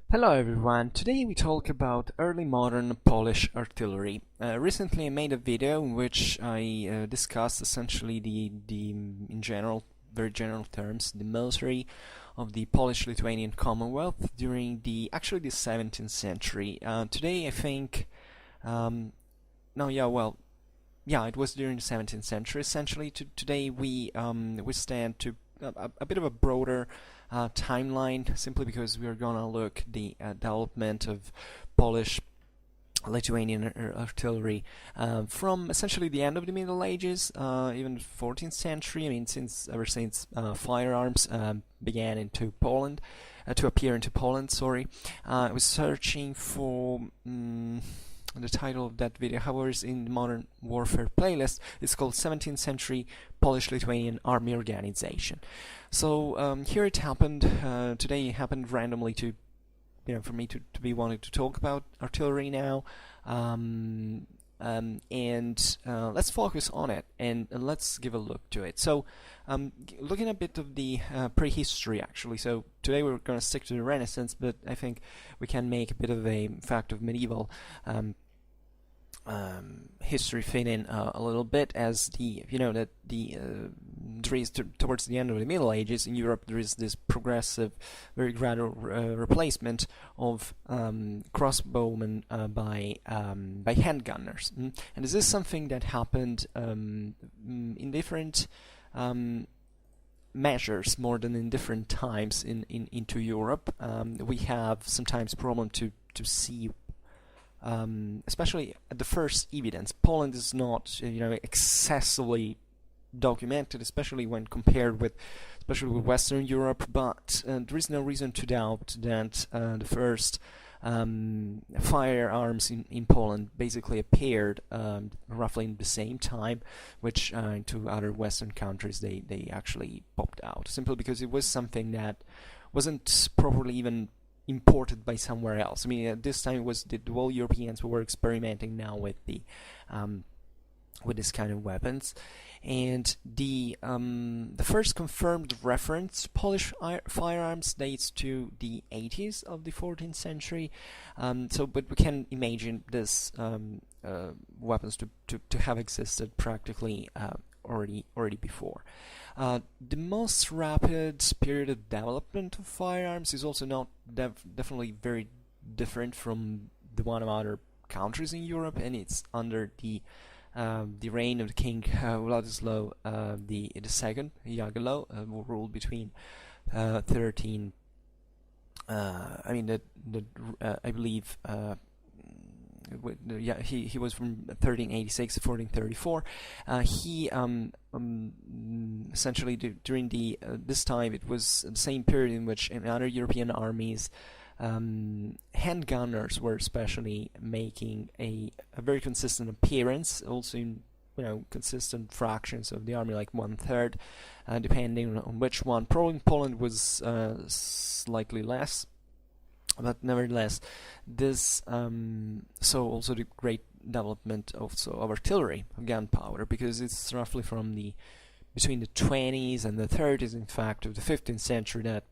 Hello everyone, today we talk about early modern Polish artillery. Recently I made a video in which I discussed essentially in general, very general terms, the military of the Polish-Lithuanian Commonwealth during the 17th century. Today I think, no, yeah, it was during the 17th century. Essentially, today we stand to a bit of a broader timeline, simply because we are gonna look the development of Polish Lithuanian artillery from essentially the end of the Middle Ages, even the 14th century. I mean, ever since firearms began into Poland, to appear into Poland. Sorry, I was searching for. The title of that video, however, is in the Modern Warfare playlist. It's called 17th Century Polish-Lithuanian Army Organization. So here it happened. Today it happened randomly for me to be wanting to talk about artillery now. Let's focus on it and let's give a look to it. So, looking a bit of the prehistory, actually. So today we're going to stick to the Renaissance, but I think we can make a bit of a fact of medieval history fit in a little bit, as there is towards the end of the Middle Ages in Europe, there is this progressive, very gradual replacement of crossbowmen by handgunners, and this is something that happened in different measures, more than in different times into Europe. We have sometimes problem to see. Especially at the first evidence, Poland is not, excessively documented, especially when compared with, Western Europe. But there is no reason to doubt that the first firearms in Poland basically appeared roughly in the same time, which into other Western countries they actually popped out, simply because it was something that wasn't properly even imported by somewhere else. I mean, at this time it was the whole Europeans who were experimenting now with this kind of weapons, and the first confirmed reference to Polish firearms dates to the 80s of the 14th century. But we can imagine this weapons to have existed practically already before. The most rapid period of development of firearms is also not definitely very different from the one of other countries in Europe, and it's under the reign of the King Władysław the Second Jagiello, who ruled between 13. I believe. He was from 1386 to 1434. He essentially during this time, it was the same period in which in other European armies handgunners were especially making a very consistent appearance, also in consistent fractions of the army, like 1/3, depending on which one. Probably in Poland was slightly less. But nevertheless, this so also the great development also of artillery, of gunpowder, because it's roughly from between the 20s and the 30s, in fact, of the 15th century, that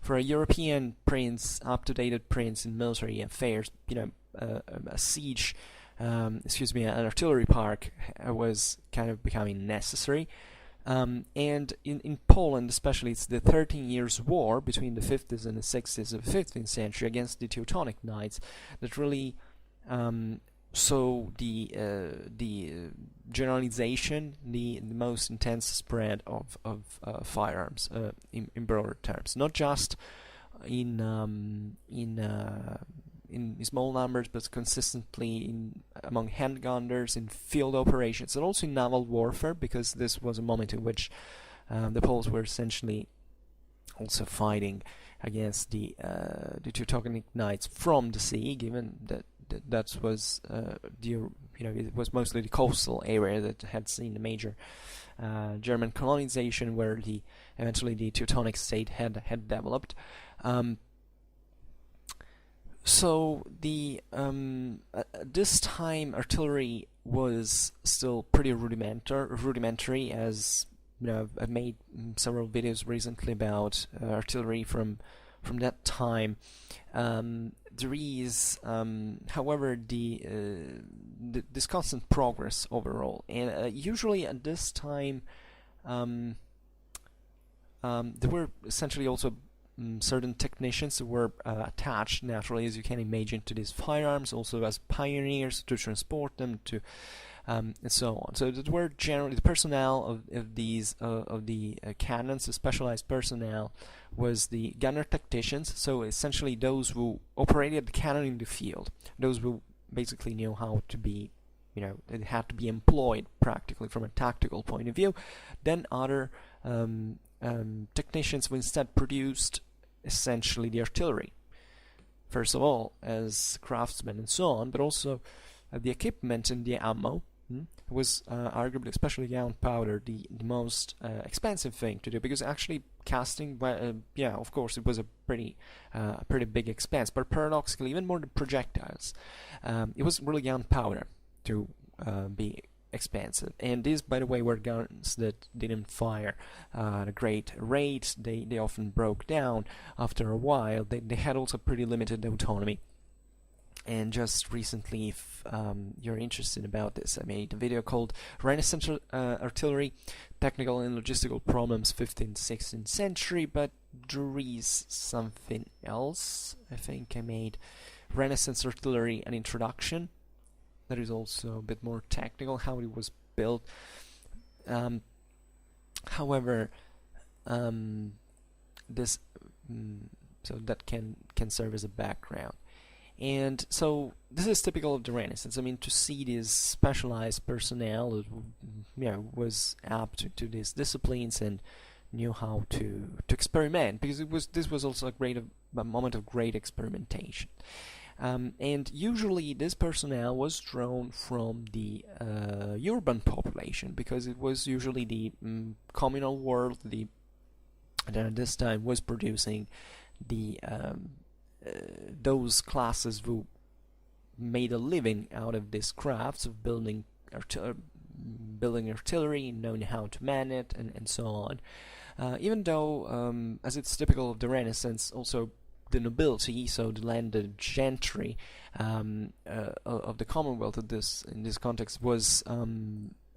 for a European prince, up-to-date prince in military affairs, a siege, an artillery park was kind of becoming necessary. And in Poland especially, it's the 13 Years' War between the 50s and the 60s of the 15th century against the Teutonic Knights that really saw the generalization, the most intense spread of firearms in broader terms, not just in small numbers, but consistently among handgunners in field operations, and also in naval warfare, because this was a moment in which the Poles were essentially also fighting against the Teutonic Knights from the sea, given that was it was mostly the coastal area that had seen the major German colonization, where eventually the Teutonic state had developed. So this time artillery was still pretty rudimentary, as I've made several videos recently about artillery from from that time. There is, however, this constant progress overall, and usually at this time there were essentially also certain technicians who were attached naturally, as you can imagine, to these firearms, also as pioneers to transport them to and so on. So that were generally the personnel of these of the cannons. The specialized personnel was the gunner tacticians, so essentially those who operated the cannon in the field, those who basically knew how to be, it had to be employed practically from a tactical point of view. Then other technicians who instead produced essentially the artillery, first of all as craftsmen and so on, but also the equipment and the ammo was arguably, especially gunpowder, the most expensive thing to do, because actually casting, yeah, of course, it was a pretty big expense, but paradoxically, even more the projectiles, it was really gunpowder to be expensive. And these, by the way, were guns that didn't fire at a great rate. They often broke down after a while. They had also pretty limited autonomy. And just recently, if you're interested about this, I made a video called Renaissance Artillery, Technical and Logistical Problems 15th, 16th Century, but there is something else. I think I made Renaissance Artillery, an Introduction. That is also a bit more technical, how it was built. However, this so that can serve as a background. And so this is typical of the Renaissance. I mean, to see this specialized personnel, was apt to these disciplines and knew how to experiment, because this was also a moment of great experimentation. And usually this personnel was drawn from the urban population, because it was usually the communal world that at this time was producing the those classes who made a living out of these crafts of building artillery, knowing how to man it, and so on. Even though, as it's typical of the Renaissance, also the nobility, so the landed gentry of the Commonwealth in this context was,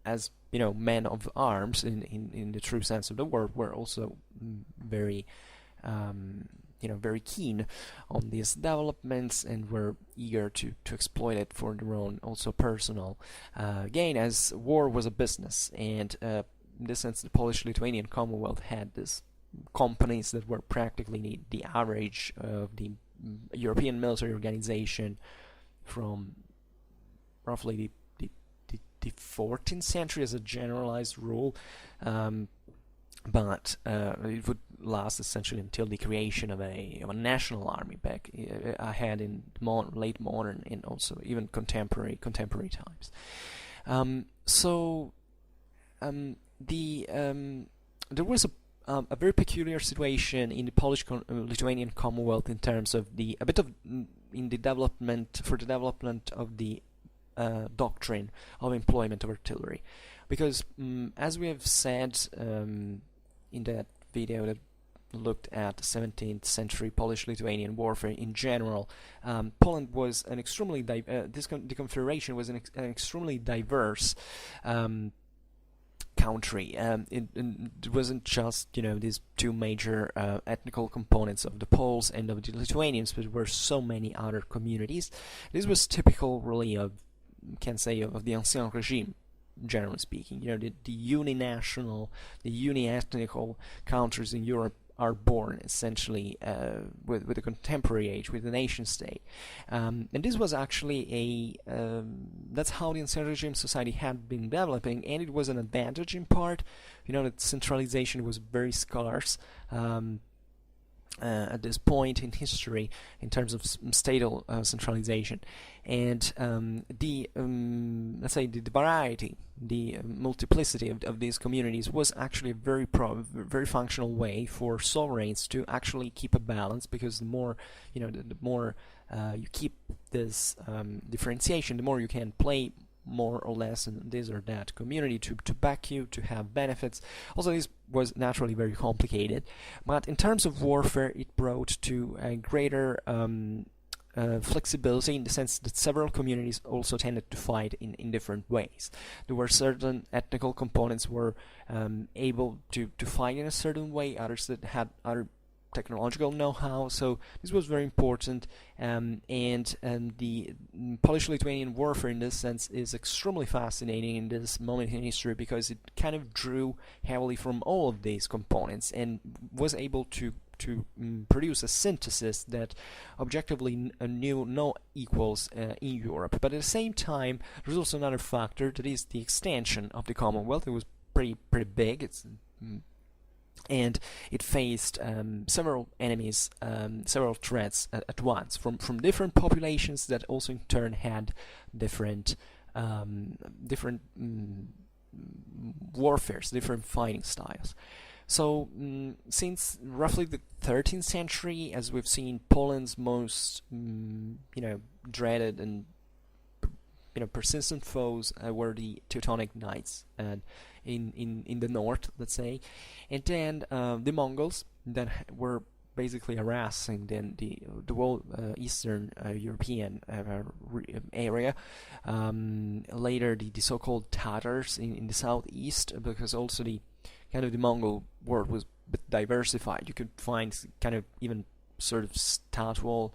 as men of arms in the true sense of the word, were also very very keen on these developments and were eager to exploit it for their own also personal gain, as war was a business. And in this sense, the Polish-Lithuanian Commonwealth had these companies that were practically the average of the European military organization from roughly the 14th century as a generalized rule, but it would last essentially until the creation of a national army back ahead in late modern and also even contemporary times. There was a very peculiar situation in the Polish-Lithuanian Commonwealth in terms of the development of the doctrine of employment of artillery, because as we have said in that video that looked at 17th century Polish-Lithuanian warfare in general, Poland was an extremely the Confederation was an extremely diverse country. It wasn't just these two major ethnical components of the Poles and of the Lithuanians, but there were so many other communities. This was typical, really, of the Ancien Regime, generally speaking. The uninational, the uni-ethnical countries in Europe are born essentially with the contemporary age, with the nation state, and this was actually that's how the Ancien Regime society had been developing, and it was an advantage in part. That centralization was very scarce at this point in history in terms of statal centralization, and let's say the variety, the multiplicity of these communities was actually a very functional way for sovereigns to actually keep a balance, because the more the more you keep this differentiation, the more you can play more or less in this or that community to back you, to have benefits. Also, this was naturally very complicated, but in terms of warfare, it brought to a greater flexibility, in the sense that several communities also tended to fight in different ways. There were certain ethnical components were able to fight in a certain way, others that had other technological know-how, so this was very important, and the Polish-Lithuanian warfare in this sense is extremely fascinating in this moment in history, because it kind of drew heavily from all of these components and was able to produce a synthesis that objectively knew no equals in Europe. But at the same time, there's also another factor, that is the extension of the Commonwealth. It was pretty big. And it faced several enemies, several threats at once, from different populations that also in turn had different warfares, different fighting styles. So since roughly the 13th century, as we've seen, Poland's most dreaded and persistent foes were the Teutonic Knights, and in the north, let's say, and then the Mongols that were basically harassing then the whole Eastern European area. Later, the so-called Tatars in the southeast, because also the Mongol world was a bit diversified. You could find kind of even sort of statual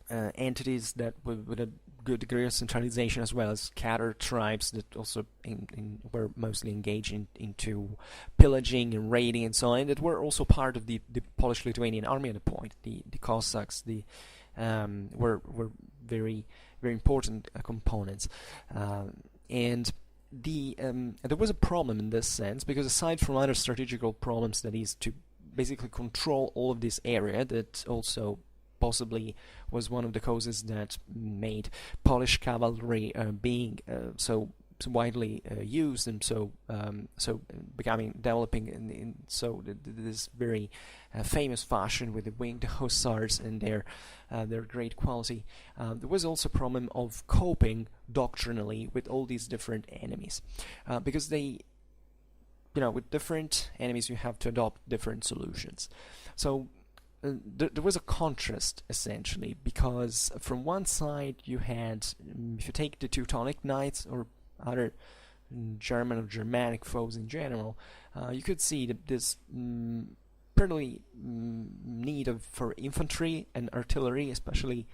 entities that with a good degree of centralization, as well as Tatar tribes that also were mostly engaged into pillaging and raiding and so on, that were also part of the Polish-Lithuanian army at the point. The Cossacks were very important components, and there was a problem in this sense, because aside from other strategical problems, that is to basically control all of this area, that also possibly was one of the causes that made Polish cavalry being so widely used, and so developing in this very famous fashion with the winged hussars and their great quality. There was also a problem of coping doctrinally with all these different enemies, because they, with different enemies you have to adopt different solutions. So there was a contrast, essentially, because from one side you had, if you take the Teutonic Knights or other German or Germanic foes in general, you could see that this pretty need for infantry and artillery, especially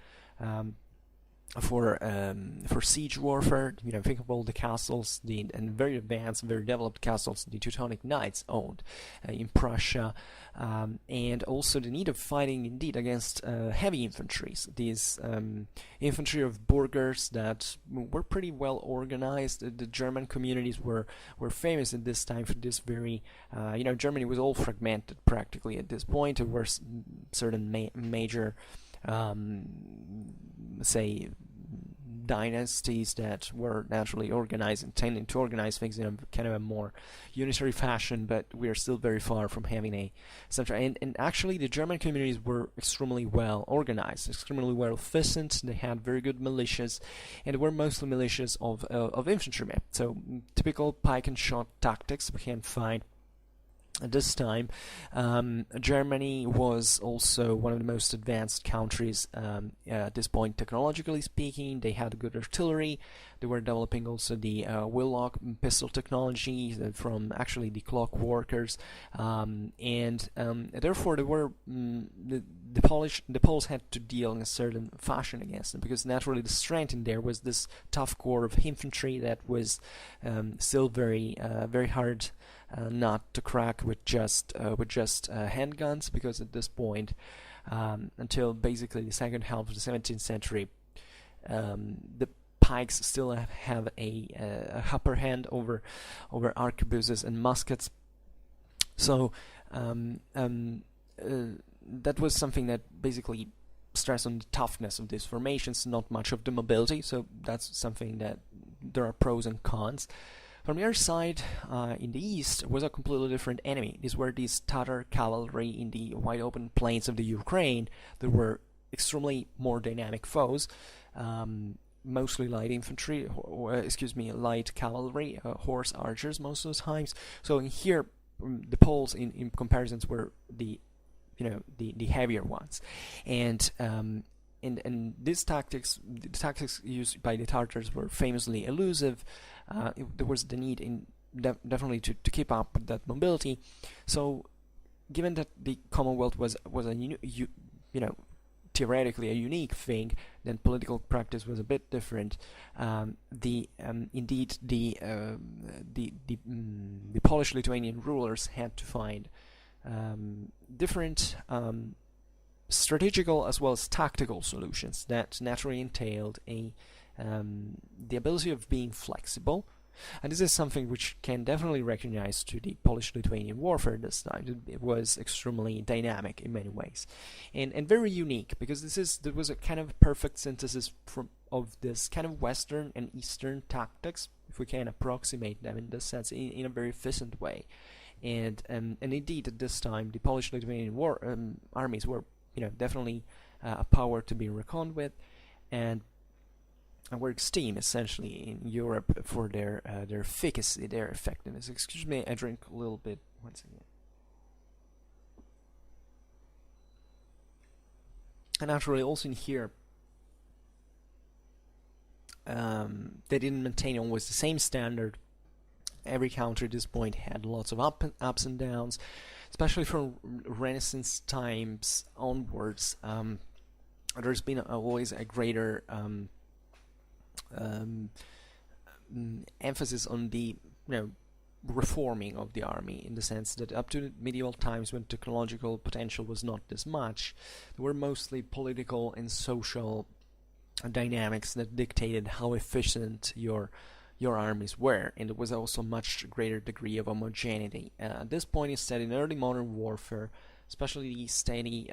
for siege warfare. Think of all the castles, and very advanced, very developed castles the Teutonic Knights owned in Prussia, and also the need of fighting indeed against heavy infantries. These infantry of burghers that were pretty well organized. The German communities were famous at this time for this very, Germany was all fragmented practically at this point. There were certain major say dynasties that were naturally organized and tending to organize things in a kind of a more unitary fashion, but we are still very far from having a central. And actually, the German communities were extremely well organized, extremely well efficient. They had very good militias, and they were mostly militias of infantrymen. So typical Pike-and-Shot tactics we can find. At this time, Germany was also one of the most advanced countries at this point, technologically speaking. They had good artillery. They were developing also the wheel-lock pistol technology from actually the clockworkers, and therefore they were the Poles had to deal in a certain fashion against them, because naturally the strength in there was this tough core of infantry that was still very hard not to crack with just handguns, because at this point, until basically the second half of the 17th century, the pikes still have a upper hand over arquebuses and muskets. So that was something that basically stressed on the toughness of these formations, not much of the mobility. So that's something that there are pros and cons. From the other side, in the east, was a completely different enemy. These were these Tatar cavalry in the wide open plains of the Ukraine. They were extremely more dynamic foes, mostly light infantry, light cavalry, horse archers most of the times. So in here, the Poles in comparisons were the heavier ones, and these tactics, the tactics used by the Tartars were famously elusive. There was the need definitely to keep up with that mobility. So, given that the Commonwealth was a theoretically a unique thing, then political practice was a bit different. Indeed, the Polish-Lithuanian rulers had to find different strategical as well as tactical solutions that naturally entailed the ability of being flexible. And this is something which can definitely recognize to the Polish-Lithuanian warfare this time. It was extremely dynamic in many ways, and very unique, because there was a kind of perfect synthesis of this kind of Western and Eastern tactics, if we can approximate them in this sense, in a very efficient way. And indeed, at this time, the Polish-Lithuanian armies were definitely a power to be reckoned with, and were esteemed essentially in Europe for their efficacy, their effectiveness. Excuse me, I drink a little bit once again. And naturally, also in here, they didn't maintain always the same standard. Every country at this point had lots of ups and downs, especially from Renaissance times onwards. There's been always a greater emphasis on the reforming of the army, in the sense that up to medieval times, when technological potential was not this much, there were mostly political and social dynamics that dictated how efficient your armies were, and there was also much greater degree of homogeneity. At this point, instead, in early modern warfare, especially the steady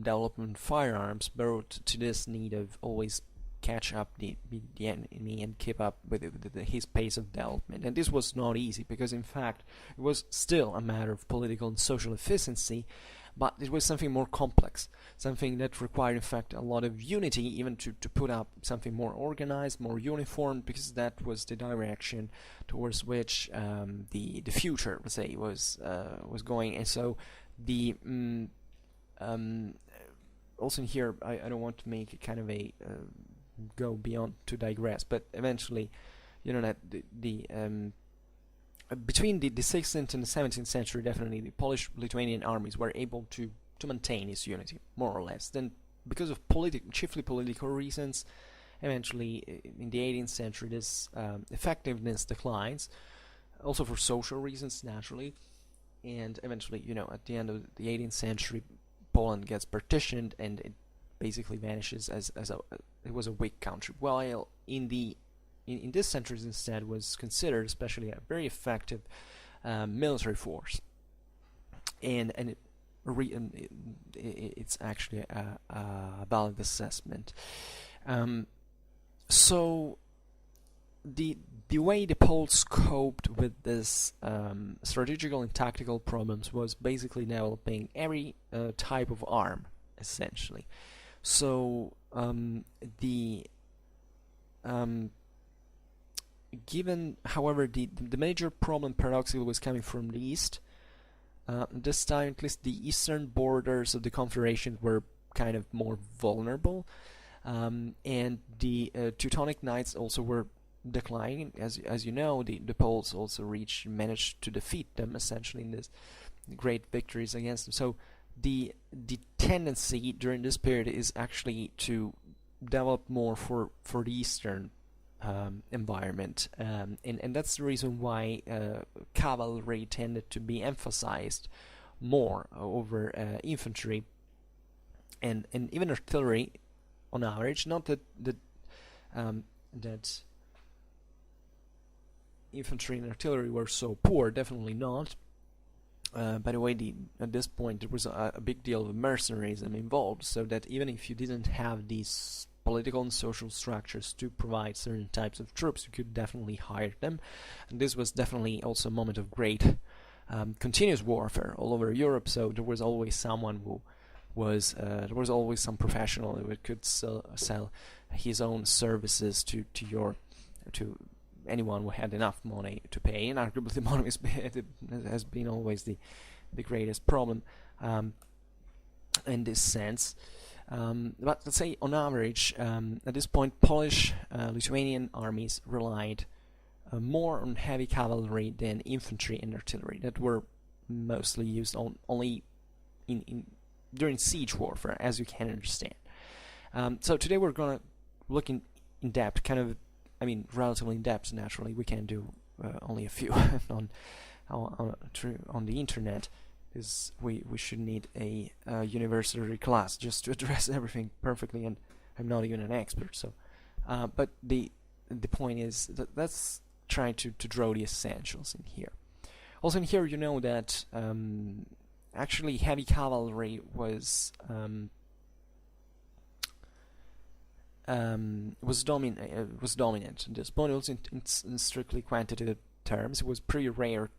development of firearms brought to this need of always catch up the enemy and keep up with his pace of development. And this was not easy, because in fact it was still a matter of political and social efficiency, but it was something more complex, something that required in fact a lot of unity, even to put up something more organized, more uniform, because that was the direction towards which the future, let's say, was going. And so the also in here, I don't want to make it kind of a go beyond to digress, but eventually, that between the 16th and the 17th century, definitely the Polish-Lithuanian armies were able to maintain its unity, more or less. Then, because of chiefly political reasons, eventually in the 18th century this effectiveness declines, also for social reasons, naturally, and eventually, at the end of the 18th century, Poland gets partitioned and it basically vanishes as it was a weak country, while in this century instead was considered especially a very effective military force, and it's actually a valid assessment. So the way the Poles coped with this strategical and tactical problems was basically developing every type of arm, essentially. So given, however, the major problem paradoxically was coming from the east. This time, at least, the eastern borders of the Confederation were kind of more vulnerable, and the Teutonic Knights also were declining. As you know, the Poles also managed to defeat them essentially in this great victories against them. So the tendency during this period is actually to develop more for the eastern environment, and that's the reason why cavalry tended to be emphasized more over infantry and even artillery on average. Not that that infantry and artillery were so poor, definitely not. By the way, at this point there was a big deal of mercenarism involved, so that even if you didn't have these political and social structures to provide certain types of troops, you could definitely hire them. And this was definitely also a moment of great continuous warfare all over Europe, so there was always someone who there was always some professional who could sell his own services to anyone who had enough money to pay. And arguably the money has been always the greatest problem in this sense. But let's say on average, at this point, Polish-Lithuanian armies relied more on heavy cavalry than infantry and artillery that were mostly used only during siege warfare, as you can understand. So today we're going to look in depth, relatively in depth. Naturally, we can do only a few on the internet, because we should need a university class just to address everything perfectly, and I'm not even an expert. So, but the point is that let's try to draw the essentials in here. Also, in here, you know that actually heavy cavalry was dominant. This point also in strictly quantitative terms, it was pretty rare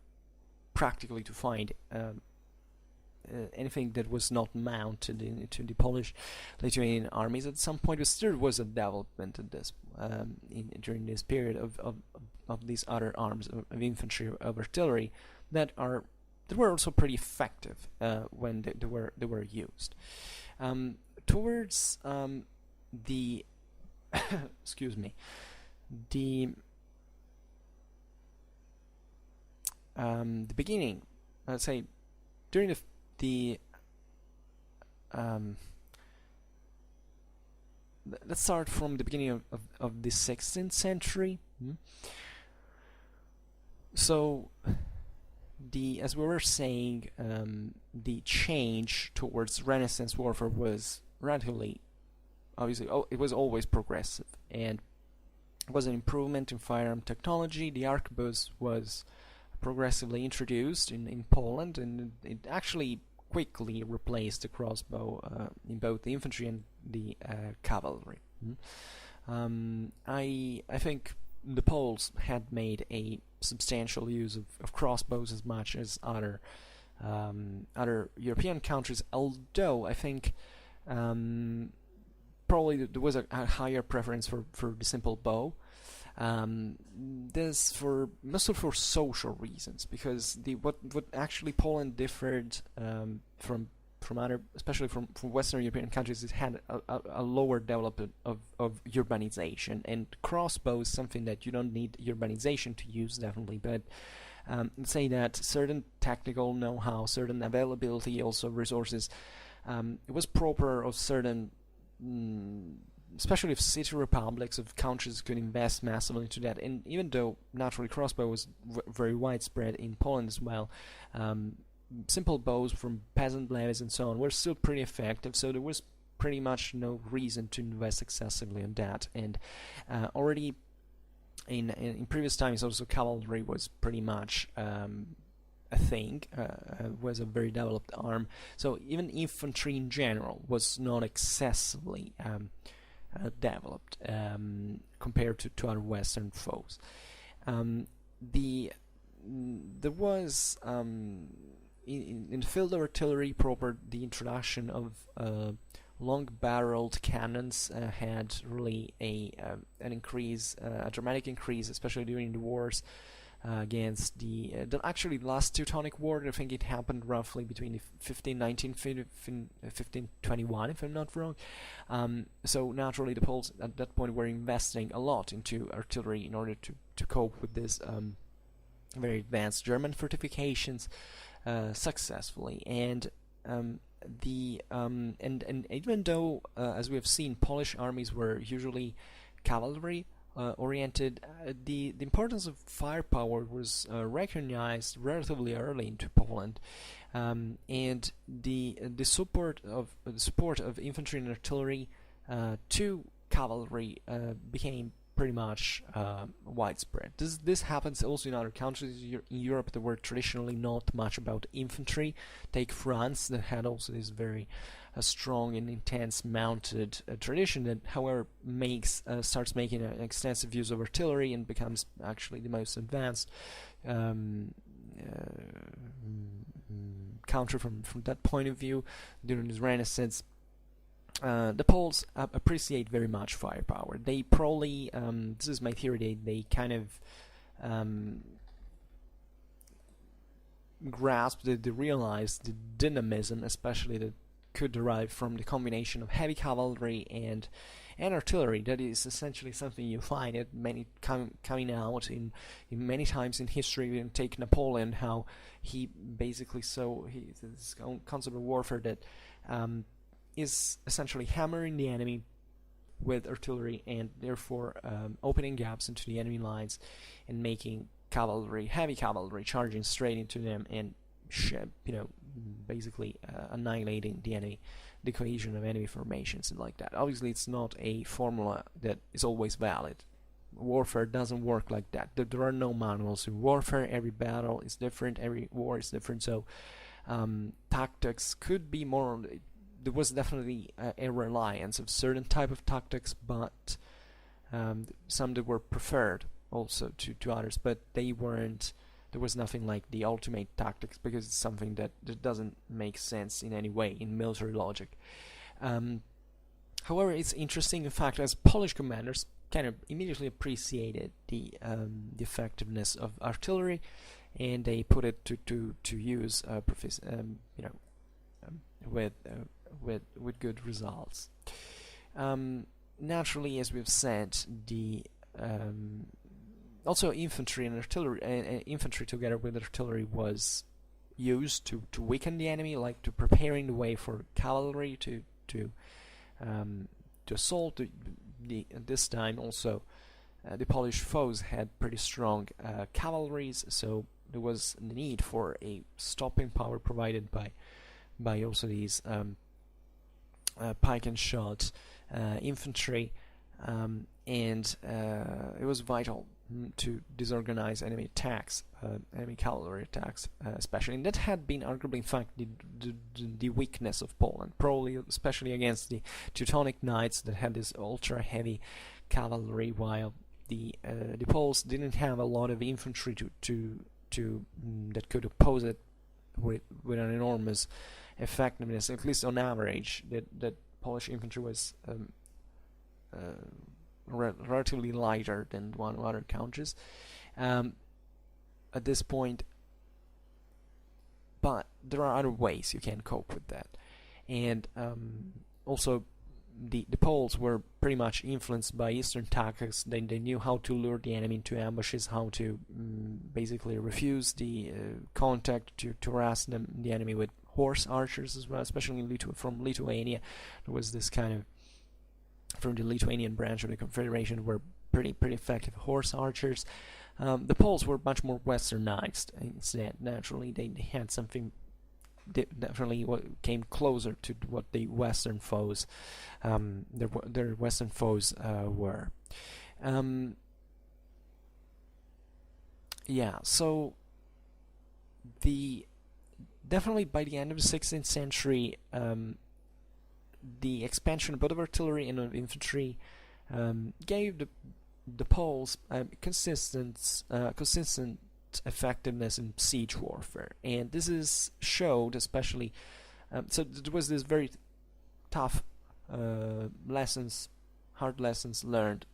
practically to find anything that was not mounted into the Polish-Lithuanian armies. At some point, there was a development in this during this period of these other arms of infantry, of artillery that were also pretty effective when they were used. Towards the excuse me, the beginning, let's say during let's start from the beginning of the 16th century. So as we were saying, the change towards Renaissance warfare was relatively, obviously, it was always progressive, and it was an improvement in firearm technology. The arquebus was progressively introduced in Poland, and it actually quickly replaced the crossbow in both the infantry and the cavalry. I think the Poles had made a substantial use of crossbows as much as other European countries, although I think probably there was a higher preference for the simple bow. This mostly for social reasons, because what actually Poland differed from other, especially from Western European countries, it had a lower development of urbanization, and crossbow is something that you don't need urbanization to use, definitely, but say that certain technical know-how, certain availability, also resources, it was proper of certain especially if city republics of countries could invest massively into that. And even though naturally crossbow was very widespread in Poland as well, simple bows from peasant levies and so on were still pretty effective, so there was pretty much no reason to invest excessively in that. And already in previous times also cavalry was pretty much a thing, was a very developed arm, so even infantry in general was not excessively developed compared to other Western foes. There was in the field of artillery proper, the introduction of long-barreled cannons had really an increase, a dramatic increase, especially during the wars against the actually last Teutonic War. I think it happened roughly between 1519 1521, if I'm not wrong. So naturally the Poles at that point were investing a lot into artillery in order to cope with this very advanced German fortifications successfully. And even though as we have seen, Polish armies were usually cavalry oriented, the importance of firepower was recognized relatively early into Poland, and the support of infantry and artillery to cavalry became pretty much widespread. This happens also in other countries in Europe that were traditionally not much about infantry. Take France, that had also this very strong and intense mounted tradition that, however, starts making an extensive use of artillery and becomes actually the most advanced country from that point of view during this Renaissance. The Poles appreciate very much firepower. They probably, this is my theory, they kind of grasped, they realized the dynamism, especially that could derive from the combination of heavy cavalry and artillery. That is essentially something you find it many coming out in many times in history. We can take Napoleon, how he basically this concept of warfare that is essentially hammering the enemy with artillery and therefore opening gaps into the enemy lines and making heavy cavalry charging straight into them and basically annihilating the cohesion of enemy formations and like that. Obviously, it's not a formula that is always valid. Warfare doesn't work like that. There are no manuals in warfare. Every battle is different. Every war is different. So tactics could be more. There was definitely a reliance of certain type of tactics, but some that were preferred also to others, but they weren't. There was nothing like the ultimate tactics, because it's something that doesn't make sense in any way in military logic. However, it's interesting, in fact, as Polish commanders kind of immediately appreciated the effectiveness of artillery, and they put it to use, with good results. Naturally, as we've said, the also infantry and artillery, infantry together with artillery was used to weaken the enemy, like to preparing the way for cavalry to assault. This time also the Polish foes had pretty strong cavalries, so there was the need for a stopping power provided by also these Pike-and-Shot infantry, and it was vital to disorganize enemy attacks, enemy cavalry attacks, especially. And that had been arguably, in fact, the weakness of Poland, probably especially against the Teutonic Knights that had this ultra-heavy cavalry, while the Poles didn't have a lot of infantry that could oppose it with an enormous effectiveness. At least on average, that Polish infantry was relatively lighter than one of other countries at this point, but there are other ways you can cope with that. And also the Poles were pretty much influenced by Eastern tactics. They knew how to lure the enemy into ambushes, how to basically refuse the contact, to harass the enemy with horse archers as well, especially from Lithuania. There was this kind of, from the Lithuanian branch of the Confederation, were pretty effective horse archers. The Poles were much more westernized instead. Naturally, they had something definitely what came closer to what the Western foes, their Western foes were. So definitely by the end of the 16th century, the expansion both of artillery and of infantry gave the Poles consistent effectiveness in siege warfare, and this is showed especially. So there was this very tough hard lessons learned.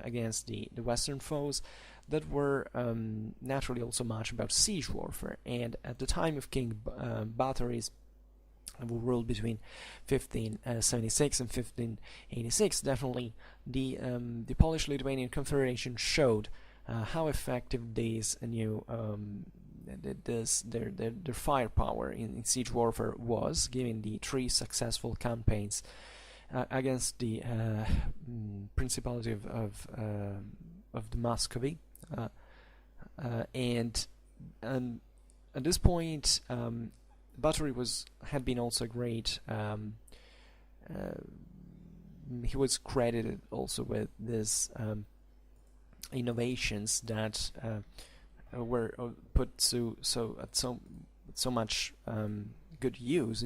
Against the Western foes that were naturally also much about siege warfare. And at the time of King Batory's, who ruled between 1576 and 1586, definitely the Polish-Lithuanian Confederation showed how effective these new their firepower in siege warfare was, given the 3 successful campaigns against the Principality of the Muscovy, and at this point Batory had been also great. He was credited also with this innovations that were put so much good use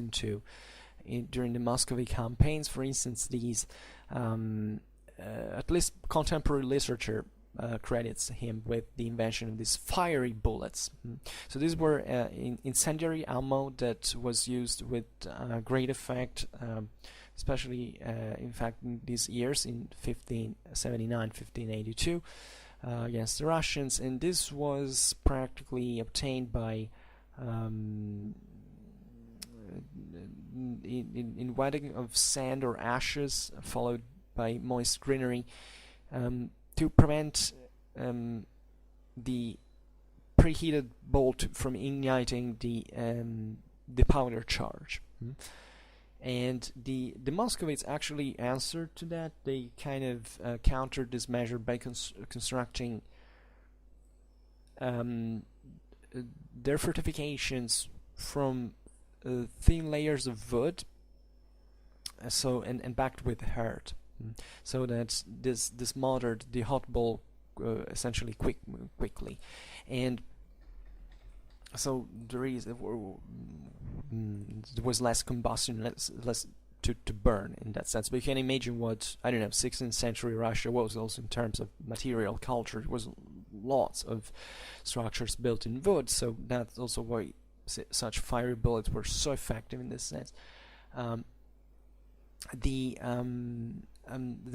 during the Muscovy campaigns. For instance, these at least contemporary literature credits him with the invention of these fiery bullets. So these were incendiary ammo that was used with great effect, especially in fact in these years in 1579, 1582 against the Russians, and this was practically obtained by in wetting of sand or ashes followed by moist greenery to prevent the preheated bolt from igniting the powder charge. And the Muscovites actually answered to that. They kind of countered this measure by constructing their fortifications from thin layers of wood, and backed with earth, so that this motored the hot ball essentially quickly, and so there was less combustion, less to burn in that sense. But you can imagine what, I don't know, 16th century Russia was also in terms of material culture. It was lots of structures built in wood, so that's also why such fiery bullets were so effective in this sense. The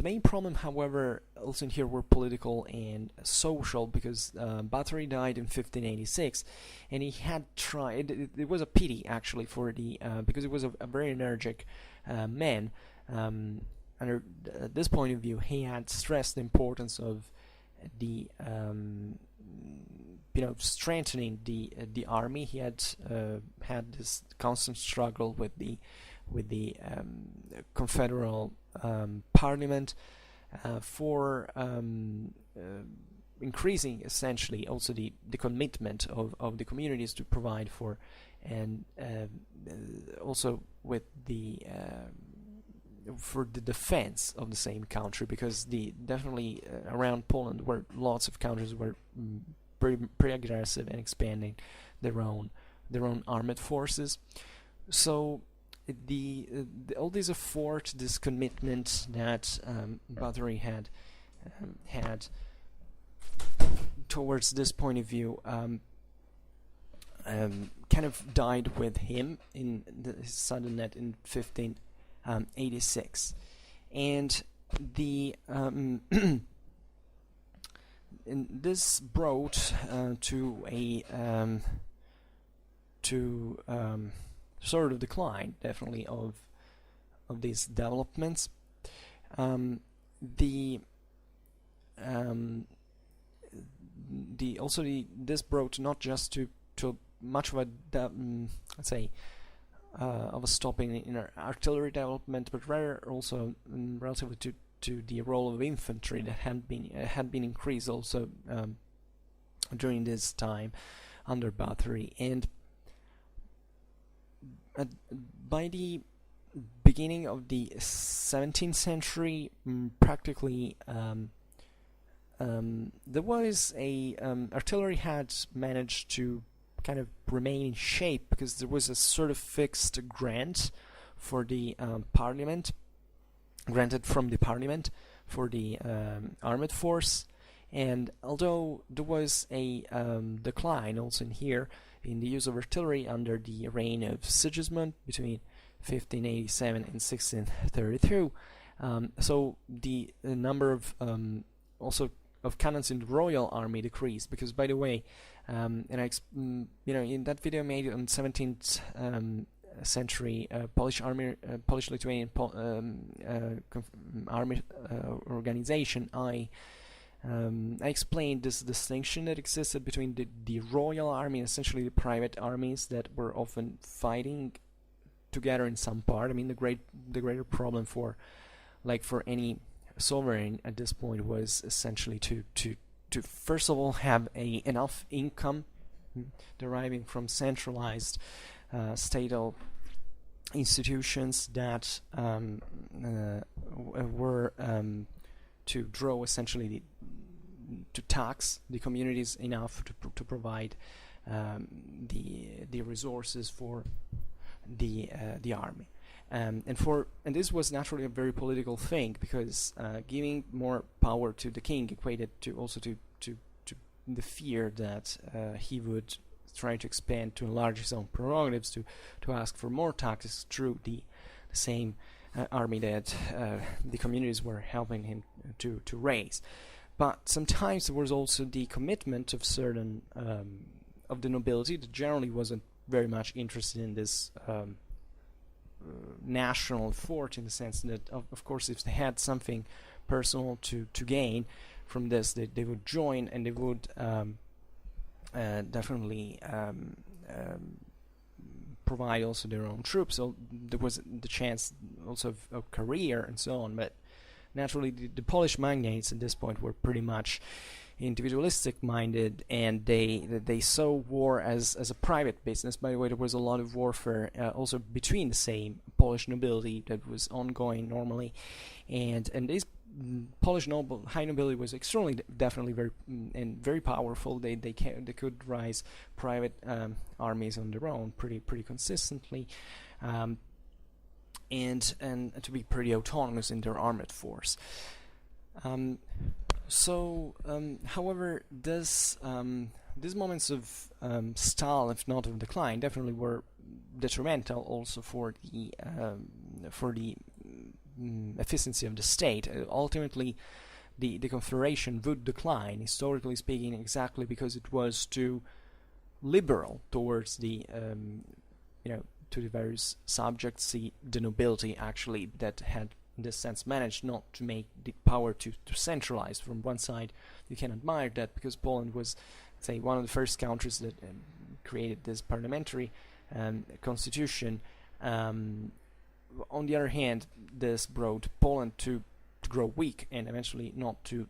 main problem, however, also in here were political and social, because Bathory died in 1586, and he had tried. It was a pity actually for the because he was a very energetic man. Under this point of view, he had stressed the importance of the strengthening the army. He had had this constant struggle with the confederal parliament for increasing essentially also the commitment of the communities to provide for, and also with the for the defense of the same country, because definitely around Poland were lots of countries were pretty aggressive and expanding their own armed forces. So all this effort, this commitment that Bathory had towards this point of view kind of died with him in his sudden death in 1586, and and this brought to a sort of decline, definitely, of these developments. This brought not just to much of a let's say of a stopping in our artillery development, but rather also relatively to the role of infantry that had been increased also during this time under Bathory. And by the beginning of the 17th century, practically there was artillery had managed to kind of remain in shape, because there was a sort of fixed grant for the parliament, granted from the parliament for the armed force. And although there was a decline also in here in the use of artillery under the reign of Sigismund between 1587 and 1632, so the number of also of cannons in the royal army decreased, because, by the way, and in that video I made on 17th century Polish-Lithuanian army organization, I explained this distinction that existed between the royal army and essentially the private armies that were often fighting together in some part. I mean, the greater problem for any sovereign at this point was essentially to first of all have enough income deriving from centralized statal institutions that were to draw essentially to tax the communities enough to provide the resources for the army. And this was naturally a very political thing, because giving more power to the king equated to also to the fear that he would try to expand, to enlarge his own prerogatives, to ask for more taxes through the same army that the communities were helping him to raise. But sometimes there was also the commitment of certain of the nobility that generally wasn't very much interested in this national effort, in the sense that, of course, if they had something personal to gain from this, they would join, and they would definitely provide also their own troops. So there was the chance also of career and so on. But naturally, the Polish magnates at this point were pretty much individualistic minded, and they saw war as a private business. By the way, there was a lot of warfare also between the same Polish nobility that was ongoing normally, and this Polish high nobility was extremely definitely very powerful. They could rise private armies on their own pretty consistently, and to be pretty autonomous in their armored force. However, these moments of stall, if not of decline, definitely were detrimental also for the efficiency of the state. Ultimately, the Confederation would decline, historically speaking, exactly because it was too liberal towards the to the various subjects, the nobility actually, that had in this sense managed not to make the power to centralize. From one side, you can admire that, because Poland was, say, one of the first countries that created this parliamentary constitution. On the other hand, this brought Poland to grow weak, and eventually not to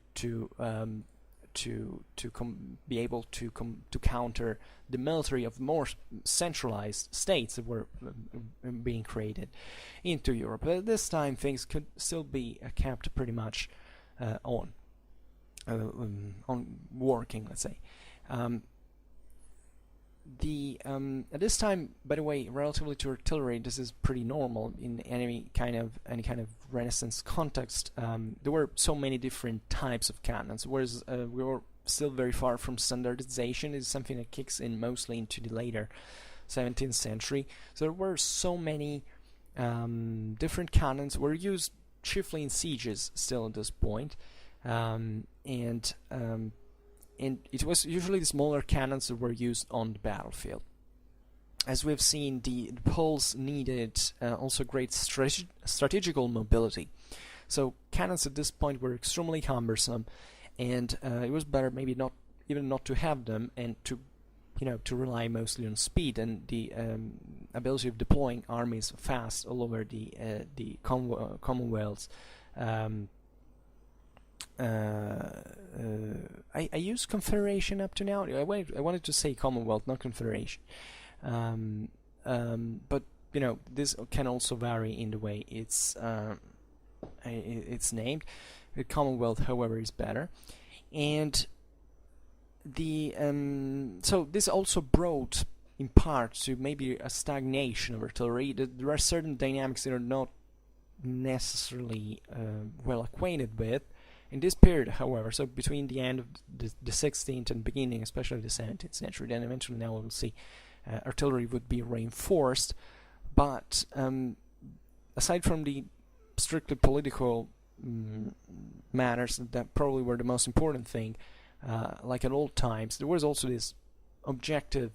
be able to counter the military of more centralized states that were being created into Europe. But at this time, things could still be kept pretty much on working, let's say. At this time, by the way, relatively to artillery, this is pretty normal in any kind of Renaissance context. There were so many different types of cannons, whereas we were still very far from standardization. It's something that kicks in mostly into the later 17th century. So there were so many different cannons were used chiefly in sieges still at this point, and it was usually the smaller cannons that were used on the battlefield. As we've seen, the Poles needed also great strategical mobility. So cannons at this point were extremely cumbersome, and it was better maybe not to have them, and to rely mostly on speed and the ability of deploying armies fast all over the Commonwealths. I use Confederation up to now. I wanted to say Commonwealth, not Confederation. But this can also vary in the way it's named. The Commonwealth, however, is better, and so this also brought in part to maybe a stagnation of artillery. There are certain dynamics that are not necessarily well acquainted with in this period, however. So between the end of the 16th and beginning, especially the 17th century, then eventually now we'll see artillery would be reinforced. But aside from the strictly political matters that probably were the most important thing, like at old times, there was also this objective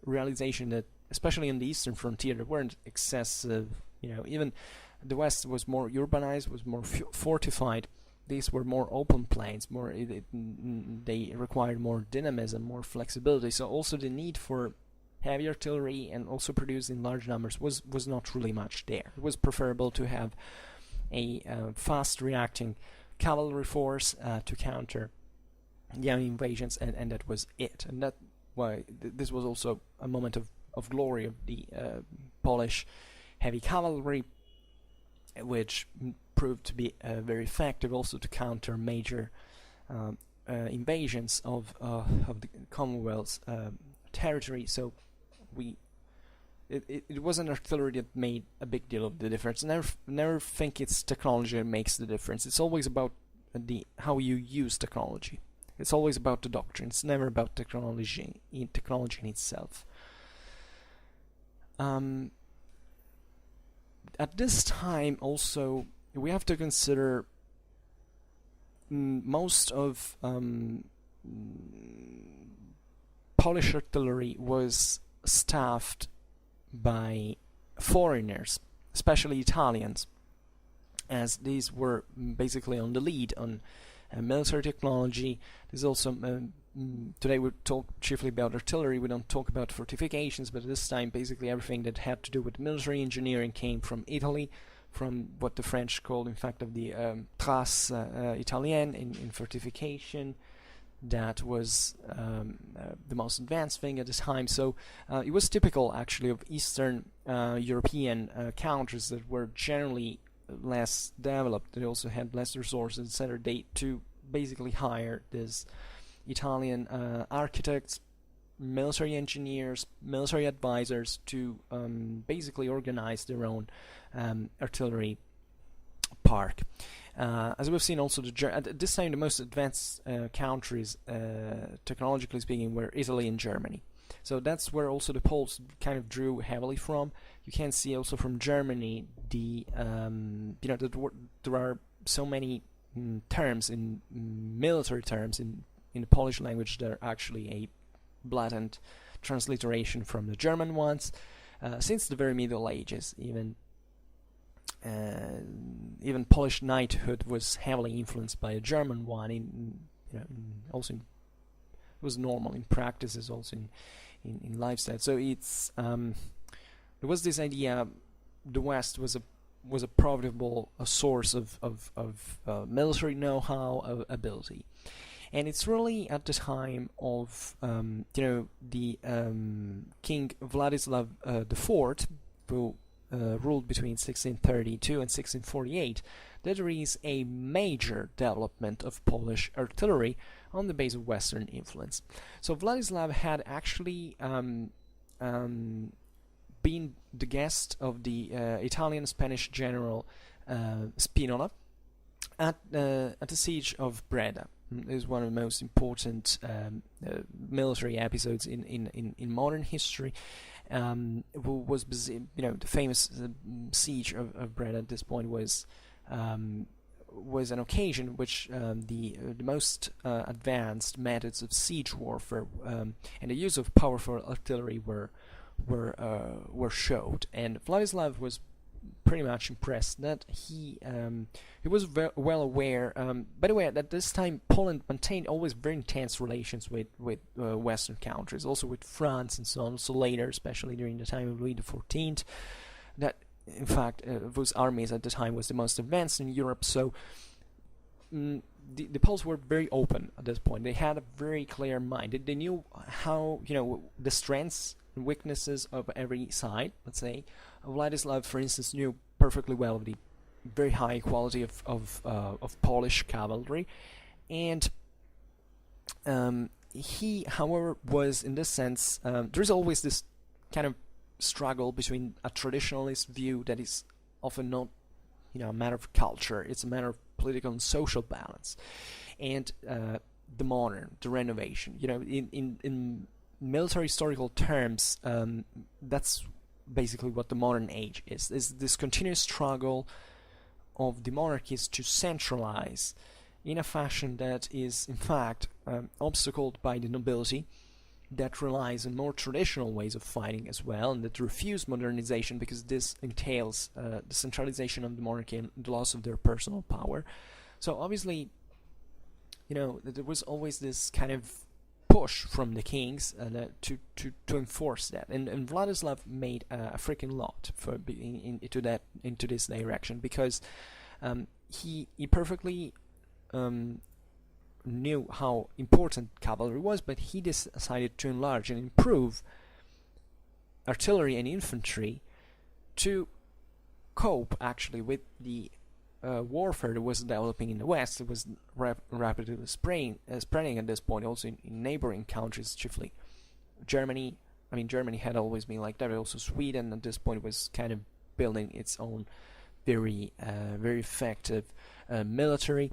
realization that, especially in the eastern frontier, there weren't excessive, even the West was more urbanized, was more fortified. These were more open plains, they required more dynamism, more flexibility. So also the need for heavy artillery, and also produced in large numbers, was not really much there. It was preferable to have a fast reacting cavalry force to counter young invasions, and that was it. And that why this was also a moment of glory of the Polish heavy cavalry, which proved to be very effective also to counter major invasions of the Commonwealth's territory. So it wasn't artillery that made a big deal of the difference. Never think it's technology that makes the difference. It's always about how you use technology. It's always about the doctrine. It's never about technology in itself. At this time, also, we have to consider most of Polish artillery was staffed by foreigners, especially Italians, as these were basically on the lead on military technology. There's also today we talk chiefly about artillery. We don't talk about fortifications, but at this time, basically everything that had to do with military engineering came from Italy, from what the French called, in fact, of the trace italienne in fortification. That was the most advanced thing at the time. So it was typical, actually, of Eastern European countries that were generally less developed. They also had less resources, etc. To basically hire these Italian architects, military engineers, military advisors to basically organize their own artillery park. As we've seen also, at this time the most advanced countries, technologically speaking, were Italy and Germany. So that's where also the Poles kind of drew heavily from. You can see also from Germany there are so many terms in military terms in the Polish language that are actually a blatant transliteration from the German ones since the very Middle Ages. Even Polish knighthood was heavily influenced by a German one. It was normal in practices, also in lifestyle. So it's there was this idea the West was a profitable source of military know-how, ability, and it's really at the time of the King Vladislav IV, who ruled between 1632 and 1648, that there is a major development of Polish artillery on the base of Western influence. So Vladislav had actually been the guest of the Italian-Spanish general Spinola at the siege of Breda. It is one of the most important military episodes in modern history. Who was busy, the famous siege of Breda at this point was an occasion which the most advanced methods of siege warfare and the use of powerful artillery were showed, and Vladislav was pretty much impressed. That he was well aware. By the way, at this time, Poland maintained always very intense relations with Western countries, also with France and so on. So later, especially during the time of Louis XIV, that in fact those armies at the time was the most advanced in Europe. So the Poles were very open at this point. They had a very clear mind. They knew how the strengths and weaknesses of every side. Let's say Vladislav, for instance, knew perfectly well the very high quality of Polish cavalry, and he, however, was in this sense there's always this kind of struggle between a traditionalist view that is often not a matter of culture, it's a matter of political and social balance, and the modern, the renovation. In military historical terms, that's basically what the modern age is this continuous struggle of the monarchies to centralize in a fashion that is in fact obstacled by the nobility, that relies on more traditional ways of fighting as well, and that refuse modernization because this entails the centralization of the monarchy and the loss of their personal power. So obviously, there was always this kind of push from the kings to enforce that, and Vladislav made a freaking lot into this direction, because he perfectly knew how important cavalry was, but he decided to enlarge and improve artillery and infantry to cope actually with the warfare that was developing in the West. It was rapidly spreading at this point, also in neighboring countries, chiefly Germany, I mean, Germany had always been like that. Also, Sweden at this point was kind of building its own very effective military.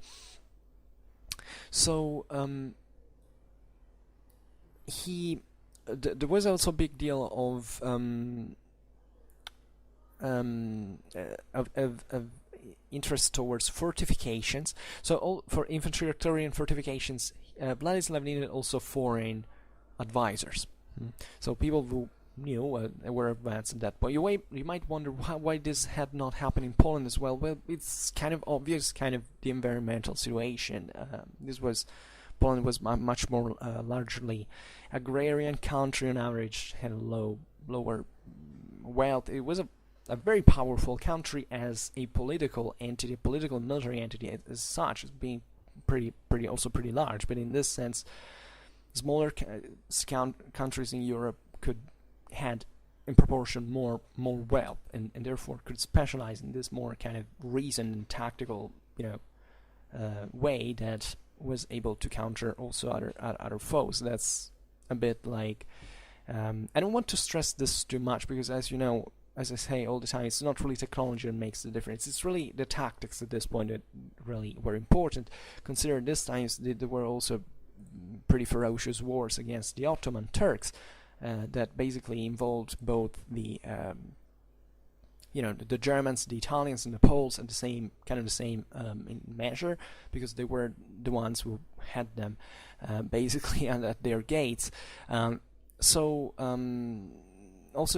So there was also a big deal of interest towards fortifications. So for infantry, artillery, and fortifications, Vladislav needed also foreign advisors. So people who knew were advanced at that point. You might wonder why this had not happened in Poland as well. Well, it's kind of obvious, kind of the environmental situation. Poland was much more largely agrarian country on average, had a lower wealth. It was a very powerful country as a political entity, political military entity as such, as being pretty pretty large. But in this sense, smaller countries in Europe had in proportion more wealth, and therefore could specialize in this more kind of reasoned and tactical way that was able to counter also other foes. That's a bit like I don't want to stress this too much, because as you know, as I say all the time, it's not really technology that makes the difference. It's really the tactics at this point that really were important. Consider this times there were also pretty ferocious wars against the Ottoman Turks that basically involved both the the Germans, the Italians, and the Poles at the same in measure, because they were the ones who had them basically at their gates. Also,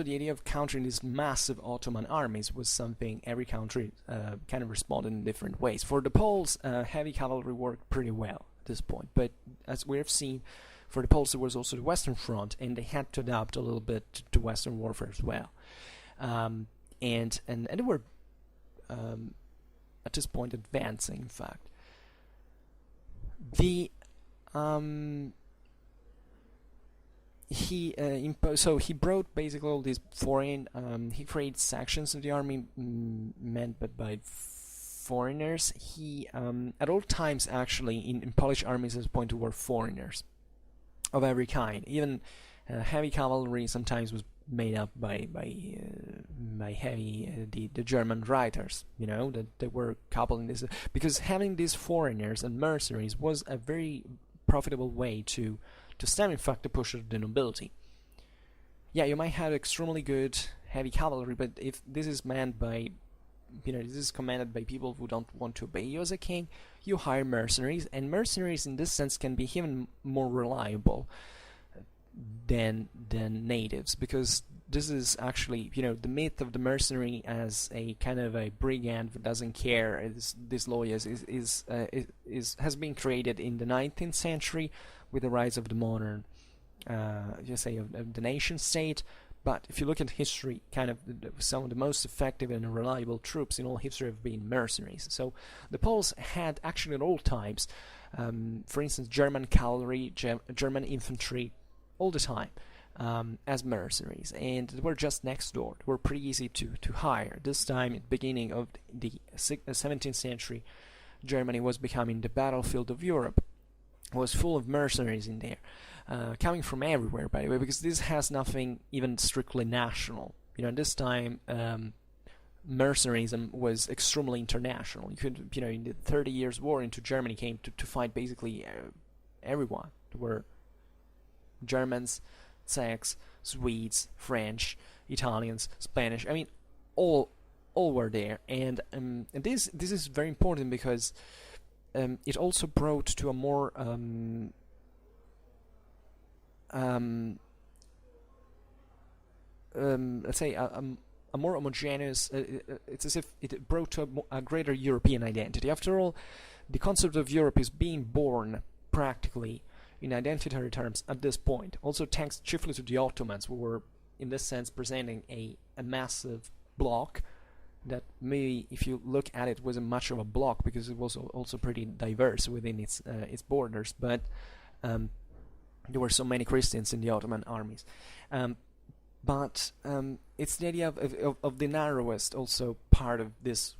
the idea of countering these massive Ottoman armies was something every country kind of responded in different ways. For the Poles, heavy cavalry worked pretty well at this point, but as we have seen, for the Poles there was also the Western Front, and they had to adapt a little bit to Western warfare as well. And they were at this point advancing. In fact, he brought basically all these foreign. He created sections of the army meant by foreigners. He at all times actually in Polish armies at this point were foreigners of every kind. Even heavy cavalry sometimes was made up by heavy the German writers, that they were coupled in this, because having these foreigners and mercenaries was a very profitable way to stem in fact the push of the nobility. Yeah, you might have extremely good heavy cavalry, but if this is manned by this is commanded by people who don't want to obey you as a king, you hire mercenaries, and mercenaries in this sense can be even more reliable than natives, because this is actually the myth of the mercenary as a kind of a brigand who doesn't care, is disloyal, has been created in the 19th century with the rise of the modern of the nation state. But if you look at history, kind of some of the most effective and reliable troops in all history have been mercenaries. So the Poles had actually at all times, for instance, German cavalry, German infantry, all the time as mercenaries, and they were just next door. They were pretty easy to hire. This time, at the beginning of the 17th century, Germany was becoming the battlefield of Europe. It was full of mercenaries in there. Coming from everywhere, by the way, because this has nothing even strictly national. This time mercenarism was extremely international. You could, in the 30 Years' War into Germany came to fight basically everyone. There were Germans, Czechs, Swedes, French, Italians, Spanish. I mean, all were there, and this is very important because it also brought to a more let's say a more homogeneous, it's as if it brought to a greater European identity. After all, the concept of Europe is being born practically in identitary terms at this point, also thanks chiefly to the Ottomans, who were in this sense presenting a massive bloc that maybe, if you look at it, wasn't much of a bloc because it was also pretty diverse within its borders, but there were so many Christians in the Ottoman armies. But it's the idea of the narrowest also part of this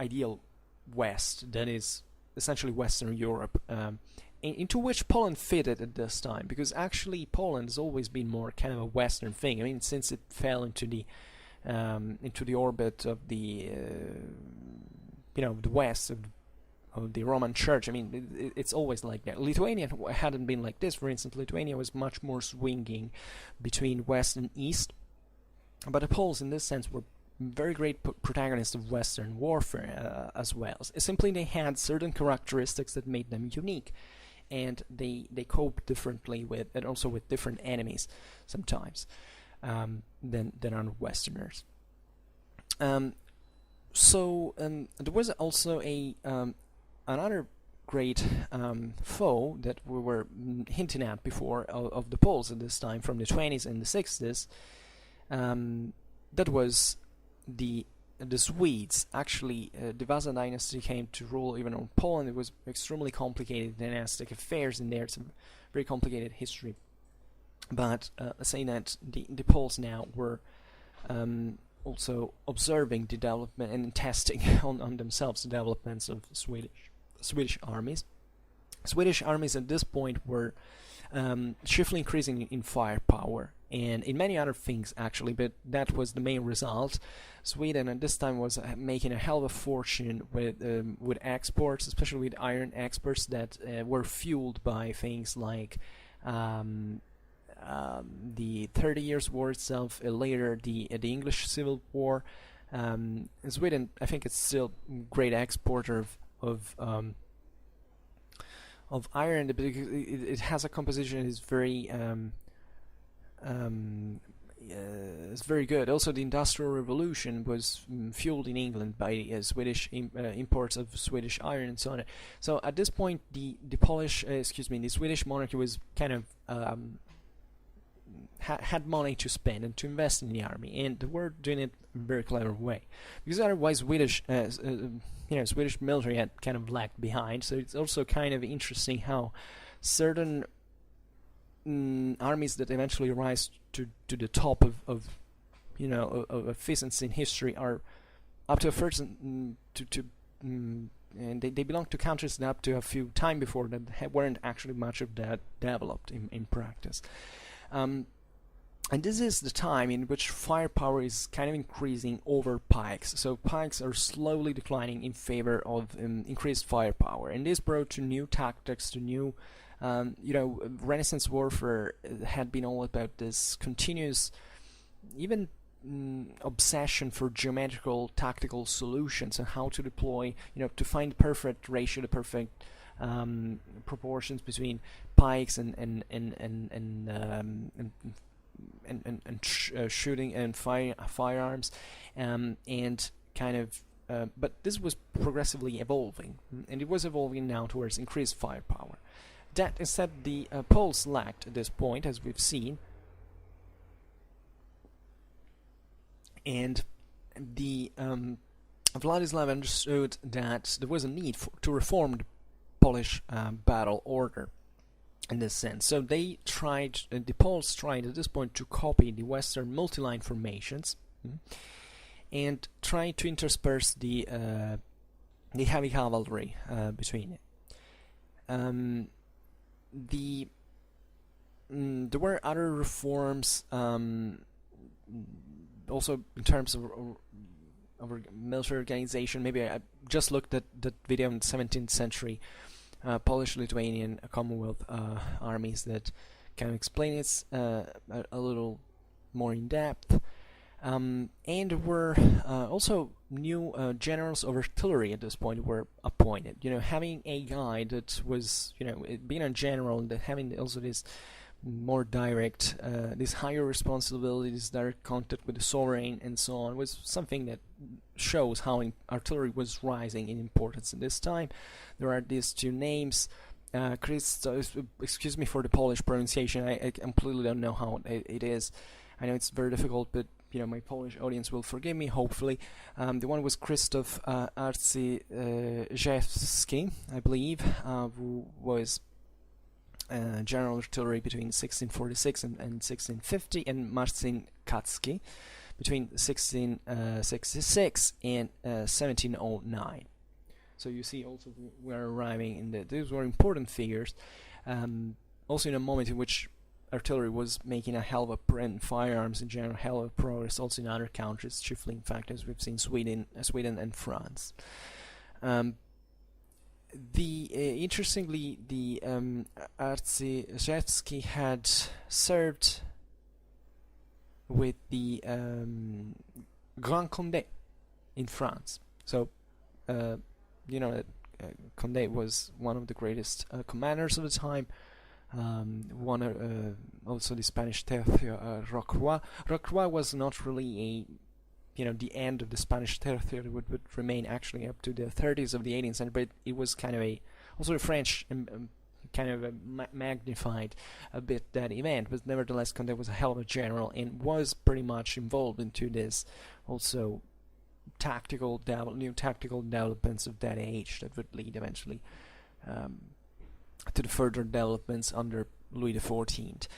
ideal West, that is essentially Western Europe, into which Poland fitted at this time, because actually Poland has always been more kind of a Western thing. I mean, since it fell into the orbit of the the West of the Roman Church. I mean, it's always like that. Lithuania hadn't been like this. For instance, Lithuania was much more swinging between West and East, but the Poles, in this sense, were very great protagonists of Western warfare as well. Simply, they had certain characteristics that made them unique, and they coped differently with, and also with different enemies sometimes than our Westerners. So there was also another great foe that we were hinting at before of the Poles at this time, from the 20s and the 60s. That was the Swedes. Actually, the Vasa dynasty came to rule even on Poland. It was extremely complicated dynastic affairs in there. It's a very complicated history. But saying that the Poles now were also observing the development and testing on themselves the developments of Swedish armies. Swedish armies at this point were chiefly increasing in firepower and in many other things, actually, but that was the main result. Sweden at this time was making a hell of a fortune with exports, especially with iron exports that were fueled by things like the 30 Years' War itself, later the English Civil War. Sweden, I think, it's still a great exporter of iron, because it has a composition that is very it's very good. Also, the Industrial Revolution was fueled in England by Swedish imports of Swedish iron and so on. So at this point, the Swedish monarchy was kind of had money to spend and to invest in the army, and they were doing it in a very clever way, because otherwise Swedish military had kind of lagged behind. So it's also kind of interesting how certain armies that eventually rise to the top of efficiency in history are up to a certain and they belong to countries that up to a few time before that weren't actually much of that developed in practice. And this is the time in which firepower is kind of increasing over pikes. So pikes are slowly declining in favor of increased firepower, and this brought to new tactics, to new Renaissance warfare had been all about this continuous, even obsession for geometrical tactical solutions and how to deploy, to find the perfect ratio, the perfect proportions between pikes and shooting and firearms, and kind of. But this was progressively evolving, and it was evolving now towards increased firepower. That instead the Poles lacked at this point, as we've seen, and the Vladislav understood that there was a need to reform the Polish battle order in this sense. So the Poles tried at this point to copy the Western multi-line formations and tried to intersperse the heavy cavalry between it. There were other reforms also in terms of military organization. Maybe I just looked at that video in the 17th century Polish-Lithuanian Commonwealth armies that kind of explain it a little more in depth. And there were also new generals of artillery at this point were appointed. Having a guy that was, being a general, and having also this more direct, this higher responsibility, this direct contact with the sovereign and so on, was something that shows how artillery was rising in importance at this time. There are these two names. Excuse me for the Polish pronunciation. I completely don't know how it is. I know it's very difficult, but my Polish audience will forgive me, hopefully. The one was Krzysztof Artillery, I believe, who was general artillery between 1646 and 1650, and Marcin Kacki between 1666 and 1709. So you see also we're arriving in these were important figures, also in a moment in which artillery was making a hell of a print, firearms in general, hell of a progress also in other countries, chiefly in fact as we've seen Sweden and France. Interestingly, the Artillery had served with the Grand Condé in France. So, you know that Condé was one of the greatest commanders of the time. Also the Spanish Tercio, Rocroi. Rocroi was not really the end of the Spanish Tercio. It would remain actually up to the 30s of the 18th century, but it was kind of also a French kind of magnified a bit that event, but nevertheless Condé was a hell of a general and was pretty much involved into this also new tactical developments of that age that would lead eventually to the further developments under Louis XIV.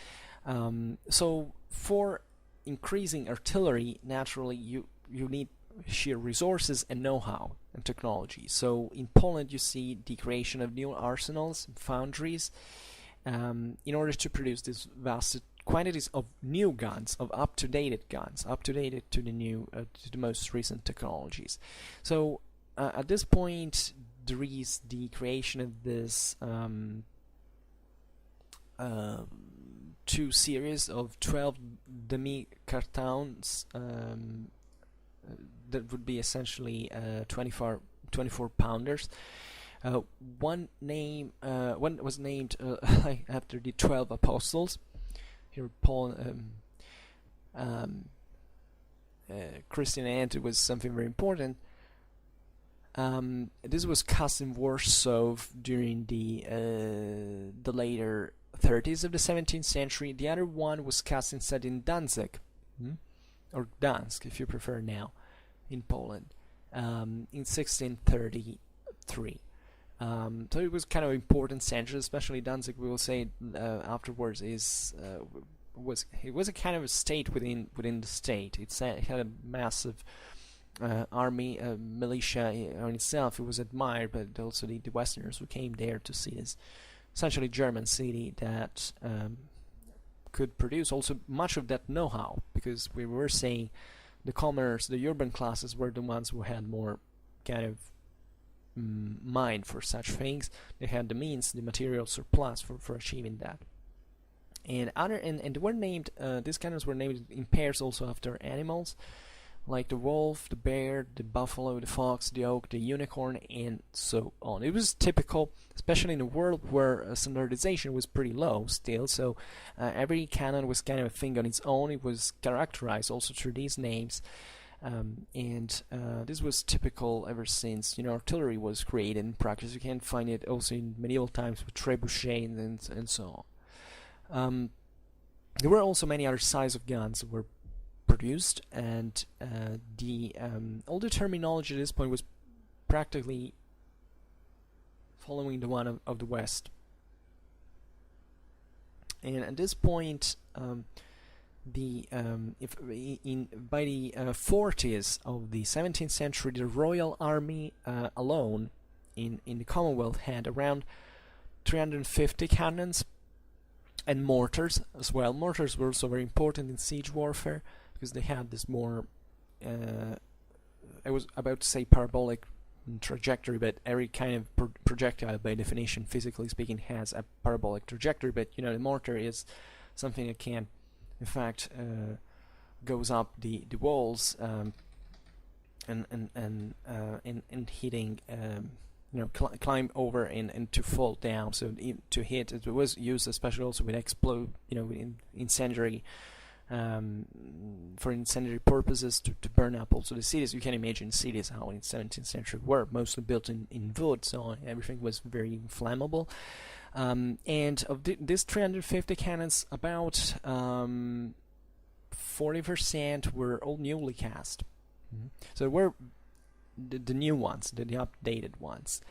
So for increasing artillery, naturally you need sheer resources and know-how and technology. So in Poland you see the creation of new arsenals and foundries in order to produce these vast quantities of new guns, of up-to-date guns, up-to-date to the new, to the most recent technologies. So at this point there is the creation of this two series of 12 demi-cartons that would be essentially 24 pounders. One was named after the 12 apostles. Here, Paul, Christianity was something very important. This was cast in Warsaw during the later 30s of the 17th century. The other one was cast instead in Danzig, or Gdansk if you prefer now, in Poland, in 1633. So it was kind of important centers, especially Danzig. We will say afterwards was a kind of a state within the state. It had a massive army, militia on itself. It was admired, but also the Westerners who came there to see this essentially German city that could produce also much of that know-how, because we were saying the commoners, the urban classes were the ones who had more kind of mind for such things. They had the means, the material surplus for achieving that. And they were named, these cannons were named in pairs also after animals, like the wolf, the bear, the buffalo, the fox, the oak, the unicorn, and so on. It was typical, especially in a world where standardization was pretty low still, so every cannon was kind of a thing on its own. It was characterized also through these names, and this was typical ever since artillery was created in practice. You can find it also in medieval times with trebuchet and so on. There were also many other sizes of guns that were produced, and all the terminology at this point was practically following the one of the West. And at this point, by the 40s of the 17th century, the Royal Army alone in the Commonwealth had around 350 cannons and mortars as well. Mortars were also very important in siege warfare, because they had this more, I was about to say parabolic trajectory, but every kind of projectile by definition, physically speaking, has a parabolic trajectory, but the mortar is something that can, in fact, goes up the walls and hitting, climb over and to fall down. So to hit, it was used especially also with with incendiary. For incendiary purposes, to burn up also the cities. You can imagine cities how in the 17th century were mostly built in wood, so everything was very flammable. And of these 350 cannons, about 40% were all newly cast. So were the new ones, the updated ones.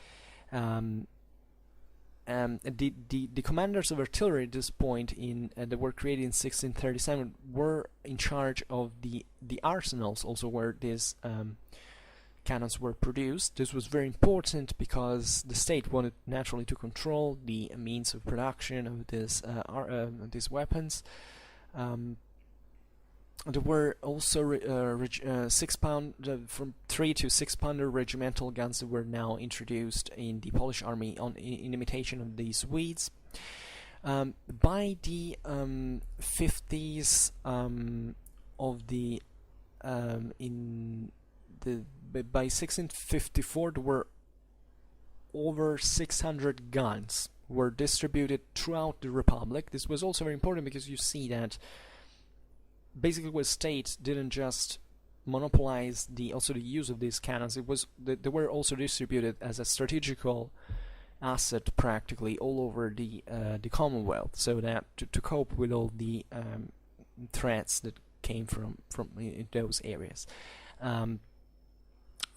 The commanders of artillery at this point that were created in 1637 were in charge of the arsenals, also where these cannons were produced. This was very important because the state wanted naturally to control the means of production of these weapons. There were also 6-pound, from 3 to 6-pounder regimental guns that were now introduced in the Polish army in imitation of the Swedes. By the 50s by 1654 there were over 600 guns were distributed throughout the Republic. This was also very important because you see that basically the state didn't just monopolize the use of these cannons. It was they were also distributed as a strategical asset practically all over the Commonwealth, so that to cope with all the threats that came from in those areas.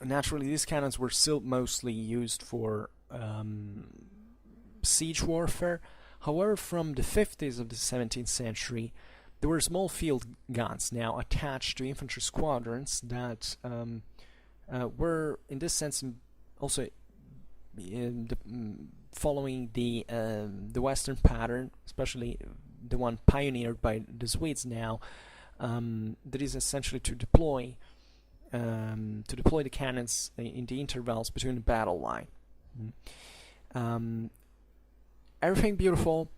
Naturally, these cannons were still mostly used for siege warfare. However, from the 50s of the 17th century, there were small field guns now attached to infantry squadrons that were, in this sense, also following the Western pattern, especially the one pioneered by the Swedes now. That is essentially to deploy the cannons in the intervals between the battle line. Everything beautiful,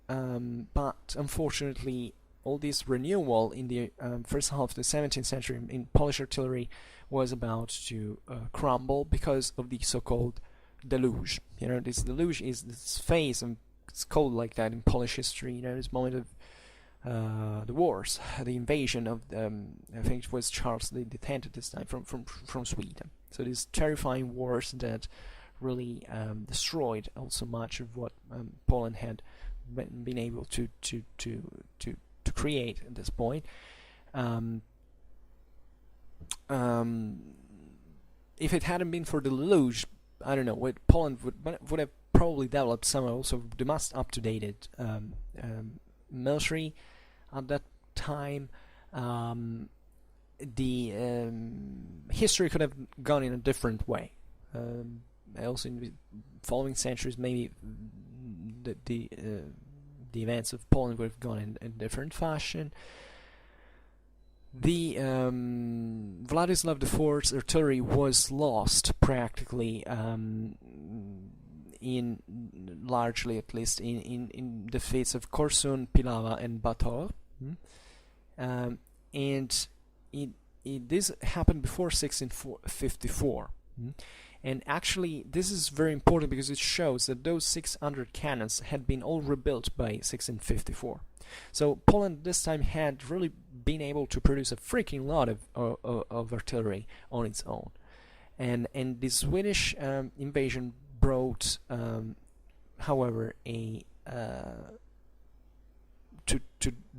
but unfortunately all this renewal in the first half of the 17th century in Polish artillery was about to crumble because of the so-called deluge. This deluge is this phase, and it's called like that in Polish history, this moment of the wars, the invasion of I think it was Charles the X at this time from Sweden. So these terrifying wars that really destroyed also much of what Poland had been able to create at this point. If it hadn't been for the deluge, I don't know, Poland would have probably developed some also the most up-to-date military at that time. The history could have gone in a different way. Also in the following centuries, maybe the events of Poland would have gone in a different fashion. The Vladislav IV's artillery was lost practically, in largely at least in defeats of Korsun, Pilawa, and Bator, and this happened before 1654. And actually, this is very important because it shows that those 600 cannons had been all rebuilt by 1654. So Poland this time had really been able to produce a freaking lot of artillery on its own. And the Swedish invasion brought, however, to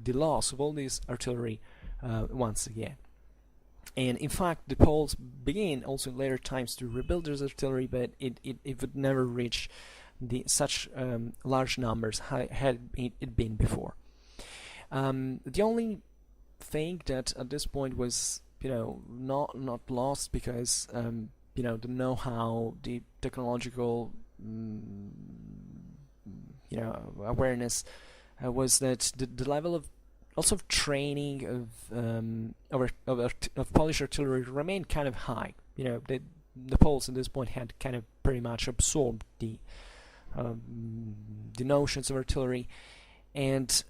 the loss of all this artillery once again. And in fact, the Poles began also in later times to rebuild their artillery, but it would never reach such large numbers had it been before. The only thing that at this point was, not lost because the know-how, the technological, awareness was that the level of also training of Polish artillery remained kind of high. The Poles at this point had kind of pretty much absorbed the notions of artillery, and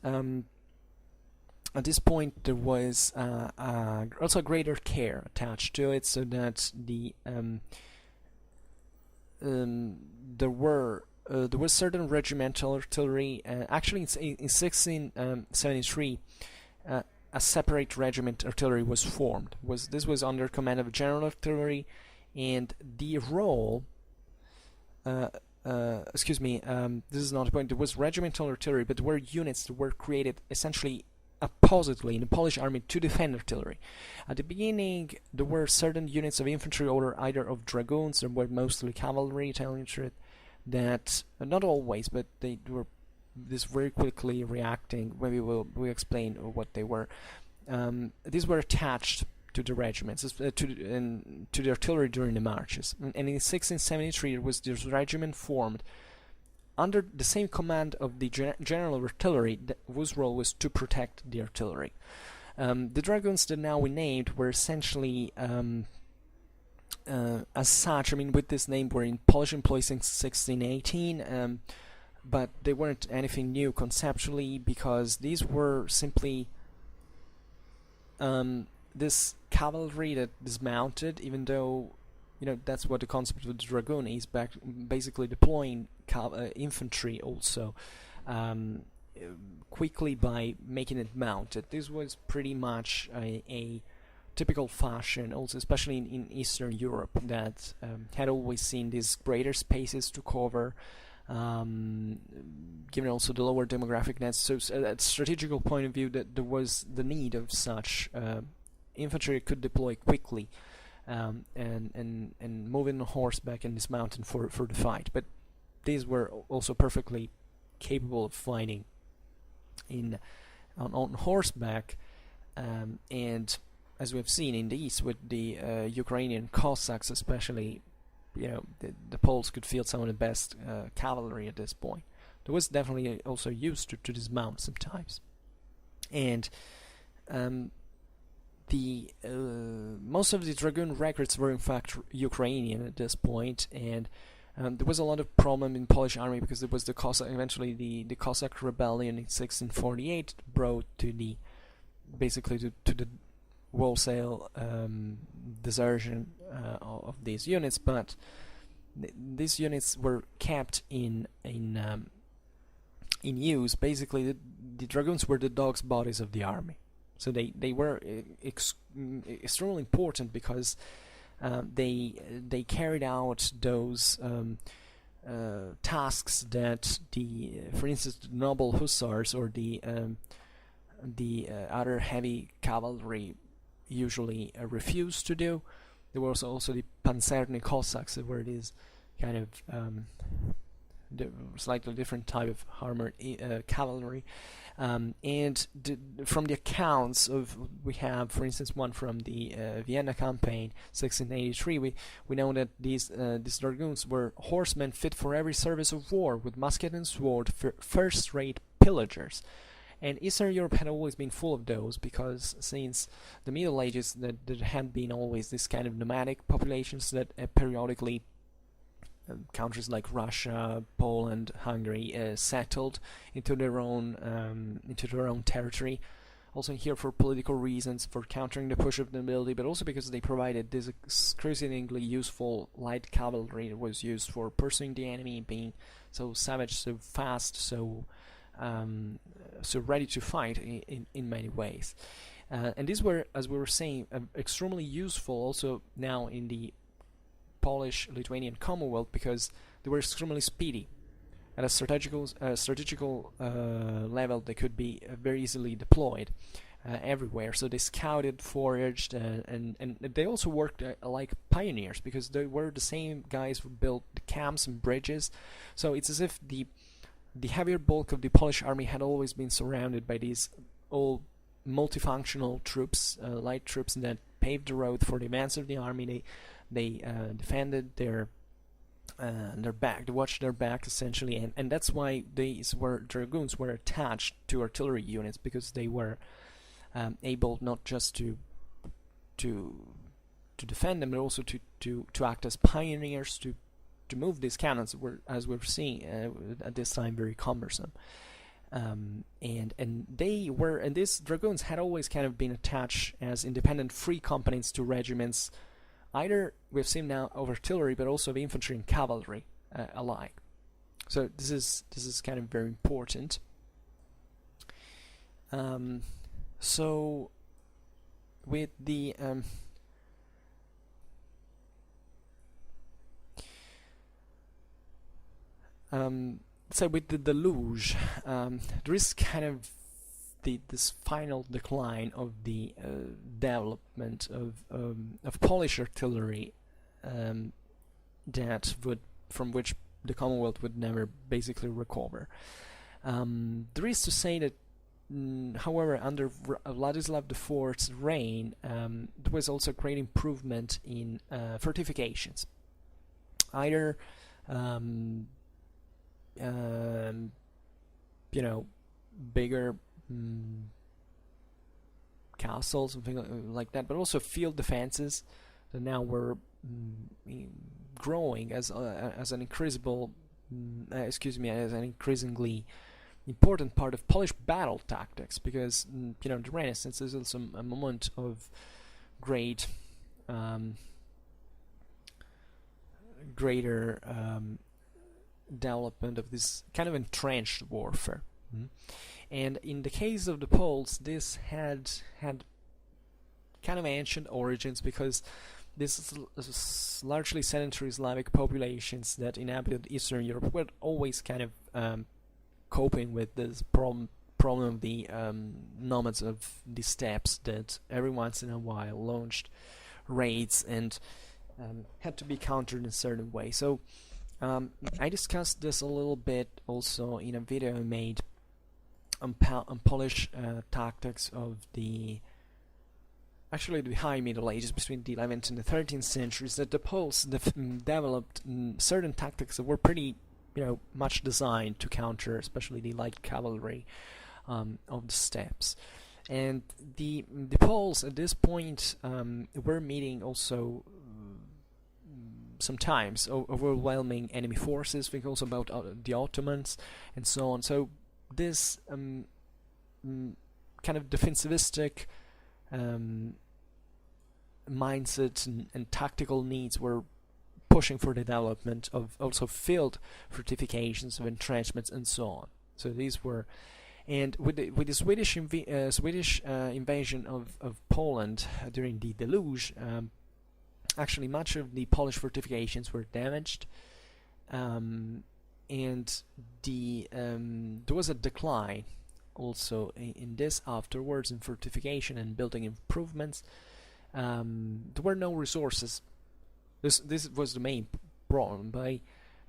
at this point there was also greater care attached to it, so that there was certain regimental artillery. Actually, in 1673, a separate regiment artillery was formed. This was under command of general artillery, and the role. Excuse me. This is not a point. There was regimental artillery, but there were units that were created essentially oppositely in the Polish army to defend artillery. At the beginning, there were certain units of infantry or either of dragoons, or were mostly cavalry, Italian infantry, that not always, but they were this very quickly reacting. Maybe we'll explain what they were. These were attached to the regiments, to the artillery during the marches. And in 1673 there was this regiment formed under the same command of the general artillery, whose role was to protect the artillery. The dragoons that now we named were essentially as such, I mean, with this name, were in Polish employ since 1618, but they weren't anything new conceptually, because these were simply this cavalry that dismounted, even though, you know, that's what the concept of the dragoon is, basically deploying infantry also quickly by making it mounted. This was pretty much a typical fashion, also especially in Eastern Europe, that had always seen these greater spaces to cover, given also the lower demographic nets. So at a strategical point of view, that there was the need of such infantry could deploy quickly and move in on horseback and dismount for the fight. But these were also perfectly capable of fighting on horseback, and as we have seen in the east with the Ukrainian Cossacks especially, you know, the Poles could field some of the best cavalry at this point. There was definitely also used to dismount sometimes. And most of the dragoon records were in fact Ukrainian at this point, and there was a lot of problem in Polish army because there was the Cossack, eventually the Cossack rebellion in 1648 brought to the basically to the wholesale desertion of these units, but these units were kept in use. Basically, the dragoons were the dog's bodies of the army, so they were extremely important because they carried out those tasks that for instance, the noble hussars or the other heavy cavalry usually refused to do. There was also the Panzernikos Cossacks, that were these kind of slightly different type of armored cavalry. And from the accounts we have, for instance, one from the Vienna campaign, 1683, we know that these dragoons were horsemen fit for every service of war, with musket and sword, first-rate pillagers. And Eastern Europe had always been full of those, because since the Middle Ages there had been always this kind of nomadic populations that periodically countries like Russia, Poland, Hungary settled into their own territory. Also here for political reasons, for countering the push of the nobility, but also because they provided this excruciatingly useful light cavalry that was used for pursuing the enemy, being so savage, so fast, so ready to fight in many ways. And these were, as we were saying, extremely useful also now in the Polish-Lithuanian Commonwealth, because they were extremely speedy. At a strategical level, they could be very easily deployed everywhere. So they scouted, foraged, and they also worked like pioneers, because they were the same guys who built the camps and bridges. So it's as if the heavier bulk of the Polish army had always been surrounded by these all multifunctional troops, light troops, that paved the road for the advance of the army. They defended their back, they watched their back essentially, and that's why dragoons were attached to artillery units, because they were able not just to defend them, but also to act as pioneers, to move these cannons, were, as we're seeing at this time, very cumbersome. And these dragoons had always kind of been attached as independent free companies to regiments, either we've seen now of artillery, but also of infantry and cavalry alike. So this is kind of very important. So with the so with the deluge, there is kind of this final decline of the development of Polish artillery, from which the Commonwealth would never basically recover. There is to say that however, under Vladislav IV's reign, there was also great improvement in fortifications. Either you know, bigger castles, something like that, but also field defenses that now were growing as an increasable, as an increasingly important part of Polish battle tactics, because you know, the Renaissance is also a moment of great greater development of this kind of entrenched warfare. And in the case of the Poles, this had kind of ancient origins, because this is largely sedentary Slavic populations that inhabited Eastern Europe were always kind of coping with this problem of the nomads of the steppes that every once in a while launched raids and had to be countered in a certain way. So I discussed this a little bit also in a video I made on Polish tactics of the High Middle Ages, between the 11th and the 13th centuries, that the Poles developed certain tactics that were pretty, you know, much designed to counter especially the light cavalry of the steppes. And the Poles at this point were meeting also sometimes overwhelming enemy forces. Think also about the Ottomans and so on. So this kind of defensivistic mindset and tactical needs were pushing for the development of also field fortifications, of entrenchments, and so on. So these were, and with the Swedish invasion of Poland during the Deluge, actually much of the Polish fortifications were damaged, and there was a decline also in this afterwards in fortification and building improvements. There were no resources. This was the main problem. By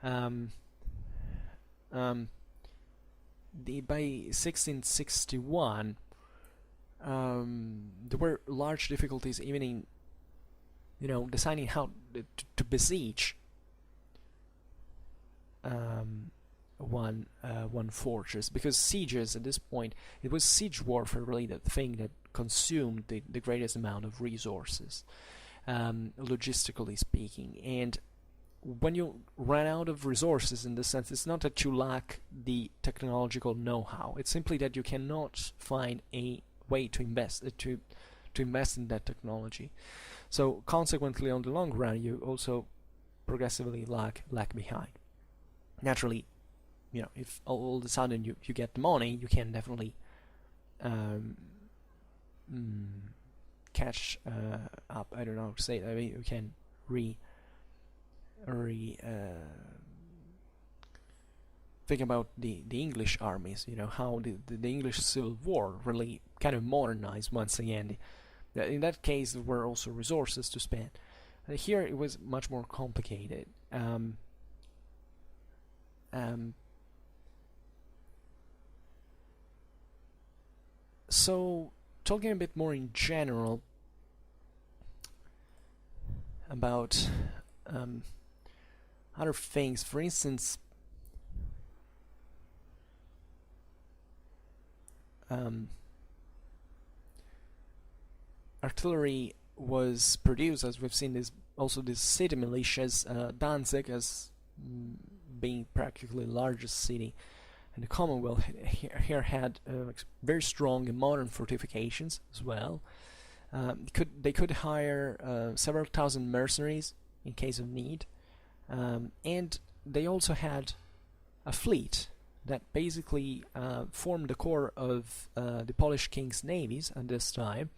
1661, there were large difficulties even in, you know, deciding how to besiege one fortress, because sieges at this point, it was siege warfare really the thing that consumed the greatest amount of resources, logistically speaking. And when you run out of resources, in this sense, it's not that you lack the technological know-how, it's simply that you cannot find a way to invest in that technology. So consequently, on the long run, you also progressively lag behind. Naturally, you know, if all of a sudden you get the money, you can definitely catch up. I don't know how to say it. I mean, you can think about the English armies. You know, how the English Civil War really kind of modernized once again. In that case, there were also resources to spend. Here, it was much more complicated. So, talking a bit more in general about other things, for instance, artillery was produced, as we've seen, these city militias. Danzig, as being practically the largest city in the Commonwealth, here had very strong and modern fortifications as well. They could hire several thousand mercenaries in case of need, and they also had a fleet that basically formed the core of the Polish king's navies at this time.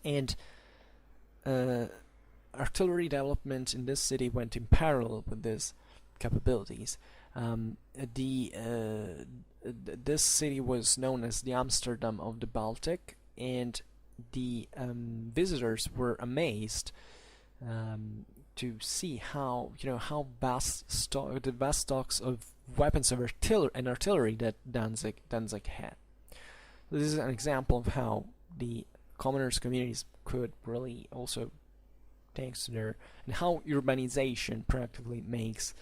And artillery development in this city went in parallel with these capabilities. This city was known as the Amsterdam of the Baltic, and the visitors were amazed to see how the vast stocks of weapons of artillery that Danzig had. This is an example of how the commoners communities could really also, thanks to their, and how urbanization practically makes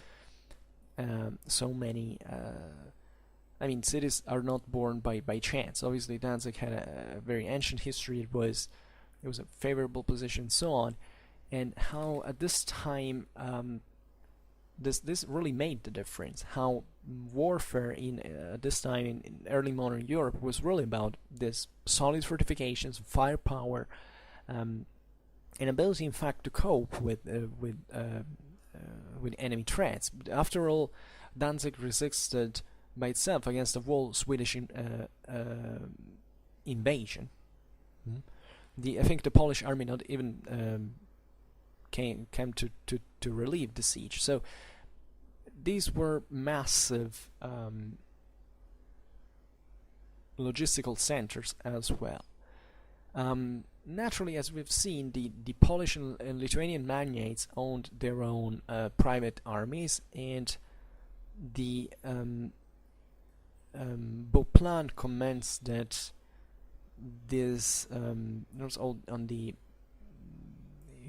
so many cities are not born by chance. Obviously Danzig had a very ancient history. It was a favorable position and so on, and how at this time this really made the difference. How warfare in this time in early modern Europe was really about this solid fortifications, firepower, and ability, in fact, to cope with enemy threats. But after all, Danzig resisted by itself against a whole Swedish invasion. I think the Polish army not even came to relieve the siege. So these were massive logistical centers as well. Naturally, as we've seen, the Polish and Lithuanian magnates owned their own private armies, and the Beauplan comments that this was all on the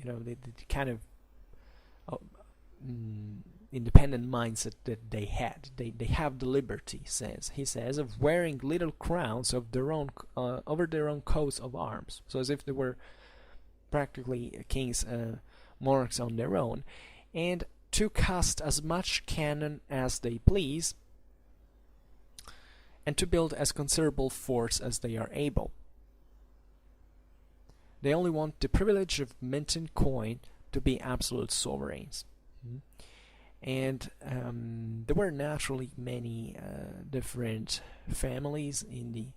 the kind of independent mindset that they had. They have the liberty, he says, of wearing little crowns of their own over their own coats of arms, so as if they were practically kings, monarchs on their own, and to cast as much cannon as they please, and to build as considerable force as they are able. They only want the privilege of minting coin to be absolute sovereigns. And there were naturally many different families in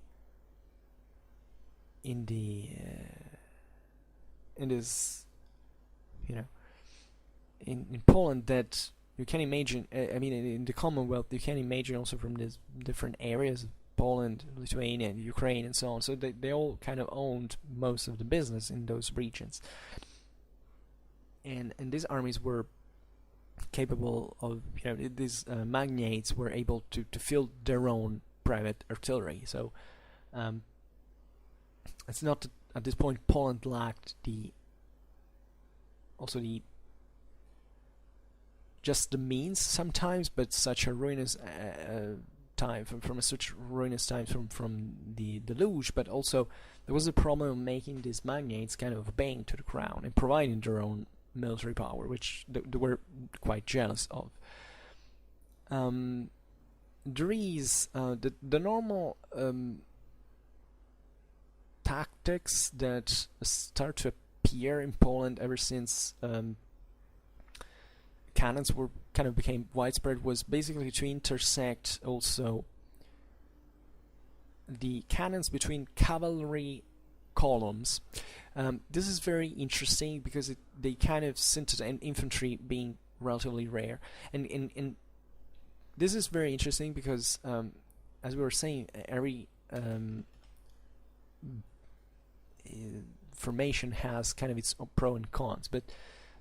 this, in Poland, that you can imagine. In the Commonwealth, you can imagine also from these different areas, Poland, Lithuania, Ukraine, and so on. So they all kind of owned most of the business in those regions, and these armies were capable of, these magnates were able to field their own private artillery. So it's not that at this point Poland lacked just the means sometimes, but such a ruinous time from such ruinous times from the deluge. But also there was a problem of making these magnates kind of obeying to the crown and providing their own military power, which they were quite jealous of. There is the normal tactics that start to appear in Poland ever since cannons became widespread, was basically to intersect also the cannons between cavalry columns. This is very interesting because they kind of synthesize, and infantry being relatively rare, and this is very interesting because as we were saying, every formation has kind of its pro and cons, but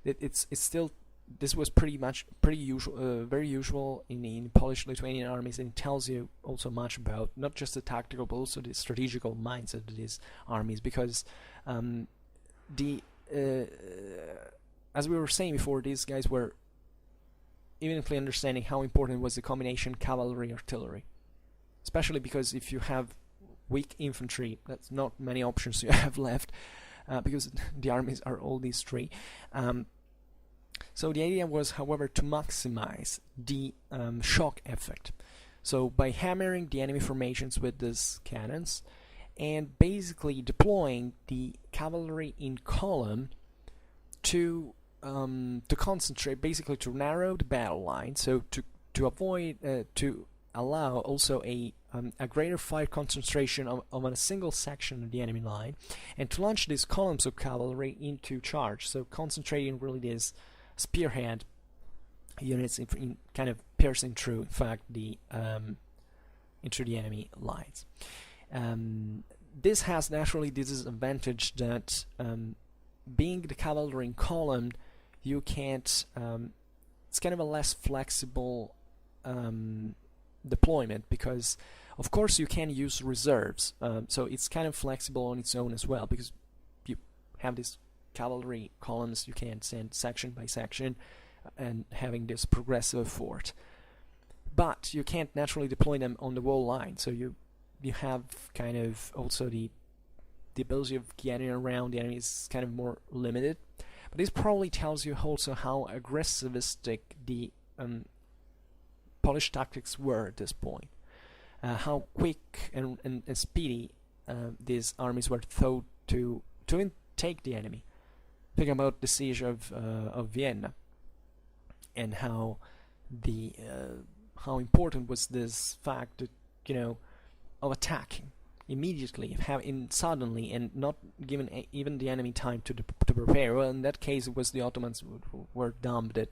it's still, this was very usual in Polish-Lithuanian armies, and it tells you also much about not just the tactical but also the strategical mindset of these armies, because as we were saying before, these guys were evidently understanding how important was the combination cavalry-artillery, especially because if you have weak infantry, that's not many options you have left, because the armies are all these three. So the idea was, however, to maximize the shock effect. So by hammering the enemy formations with these cannons and basically deploying the cavalry in column to concentrate, basically to narrow the battle line, so to avoid to allow also a greater fire concentration on a single section of the enemy line, and to launch these columns of cavalry into charge, so concentrating really this spearhead units in kind of piercing through, in fact, into the enemy lines. This has naturally this disadvantage that being the cavalry in column, you can't. It's kind of a less flexible deployment, because of course you can use reserves, so it's kind of flexible on its own as well, because you have these cavalry columns you can send section by section and having this progressive effort, but you can't naturally deploy them on the whole line, so you have kind of also the ability of getting around the enemy is kind of more limited. But this probably tells you also how aggressivistic the Polish tactics were at this point, how quick and speedy these armies were thought to take the enemy. Think about the siege of Vienna, and how important was this fact that, you know, of attacking immediately, suddenly, and not giving even the enemy time to prepare. Well, in that case, it was the Ottomans who were dumb. They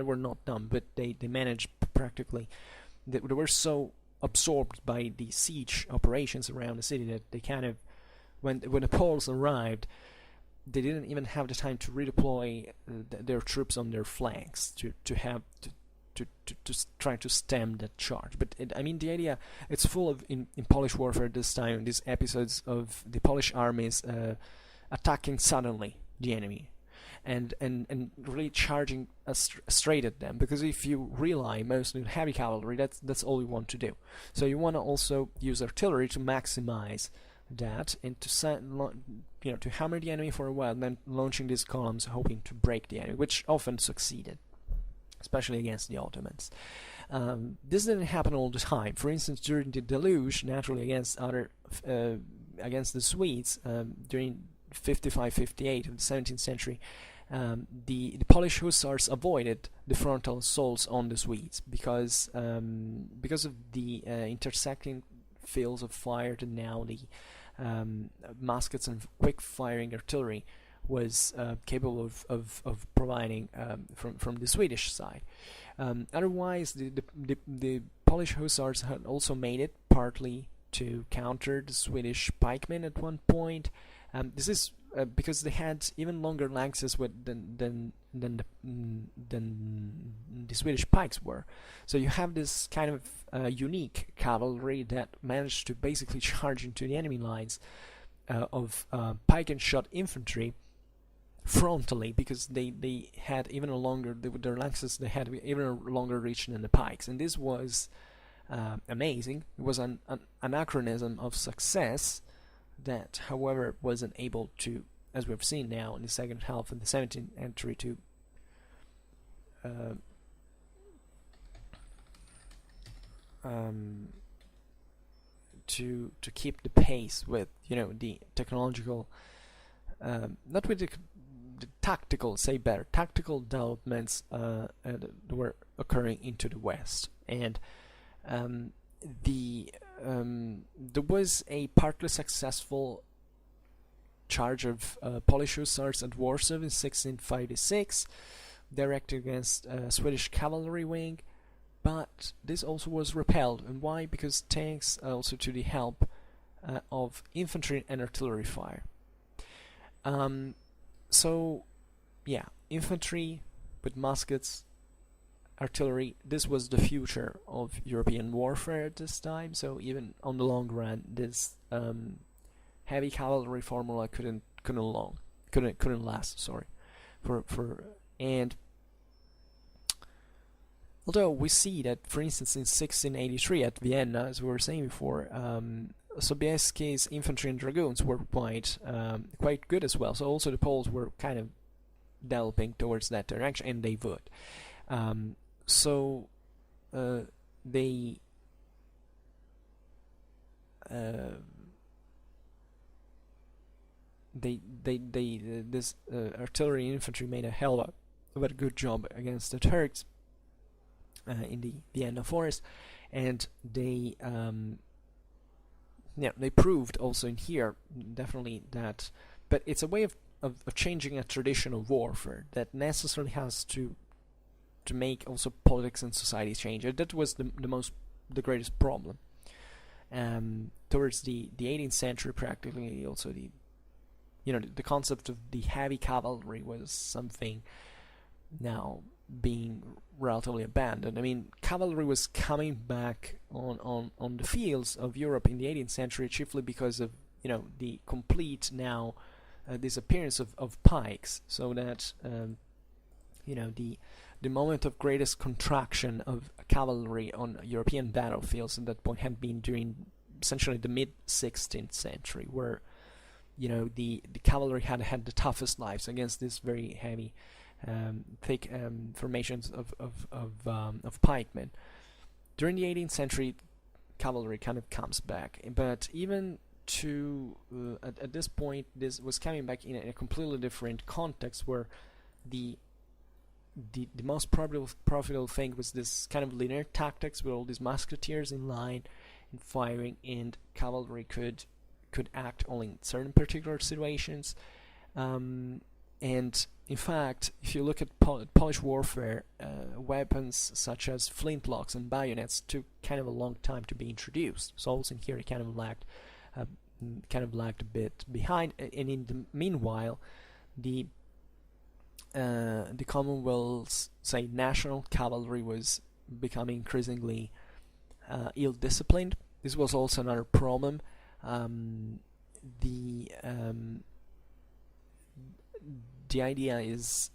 were not dumb, but they managed practically. They were so absorbed by the siege operations around the city that they kind of, when the Poles arrived, they didn't even have the time to redeploy their troops on their flanks to try to stem that charge. But the idea, it's full of in Polish warfare this time, these episodes of the Polish armies attacking suddenly the enemy and really charging straight at them, because if you rely mostly on heavy cavalry, that's all you want to do. So you want to also use artillery to maximize that, and to hammer the enemy for a while, and then launching these columns hoping to break the enemy, which often succeeded, especially against the Ottomans. This didn't happen all the time. For instance, during the deluge, naturally against the Swedes, during 55-58 of the 17th century, the Polish hussars avoided the frontal assaults on the Swedes because of the intersecting fields of fire, and now the muskets and quick-firing artillery was capable of providing from the Swedish side. Otherwise, the Polish hussars had also made it partly to counter the Swedish pikemen at one point. This is because they had even longer lances than the Swedish pikes were. So you have this kind of unique cavalry that managed to basically charge into the enemy lines of pike-and-shot infantry frontally, because they had even a longer, their lances, they had even a longer reach than the pikes, and this was amazing. It was an anachronism of success that, however, wasn't able to, as we've seen now in the second half of the 17th century, to keep the pace with, the technological, not with the tactical, tactical developments that were occurring into the West. And there was a partly successful charge of Polish hussars at Warsaw in 1656, directed against Swedish cavalry wing, but this also was repelled. And why? Because thanks also to the help of infantry and artillery fire. So, yeah, infantry with muskets, artillery, this was the future of European warfare at this time. So even on the long run, this heavy cavalry formula couldn't last. Sorry, and although we see that, for instance, in 1683 at Vienna, as we were saying before, Sobieski's infantry and dragoons were quite good as well. So also the Poles were kind of developing towards that direction, and they would. This artillery and infantry made a hell of a good job against the Turks in the Vienna forest, and they proved also in here definitely that. But it's a way of changing a tradition of warfare that necessarily has to make also politics and society change. That was the greatest problem. Towards the 18th century, practically, also the concept of the heavy cavalry was something now being relatively abandoned. I mean, cavalry was coming back on the fields of Europe in the 18th century, chiefly because of, you know, the complete now disappearance of pikes, so that you know, the moment of greatest contraction of cavalry on European battlefields at that point had been during essentially the mid-16th century, where, you know, the cavalry had the toughest lives against this very heavy, thick formations of pikemen. During the 18th century, cavalry kind of comes back, but even at this point, this was coming back in a completely different context, where the most profitable thing was this kind of linear tactics with all these musketeers in line and firing, and cavalry could act only in certain particular situations. And in fact, if you look at Polish warfare, weapons such as flintlocks and bayonets took kind of a long time to be introduced. So also in here it kind of lagged a bit behind, and in the meanwhile, the Commonwealth's, say, national cavalry was becoming increasingly ill-disciplined. This was also another problem. The idea is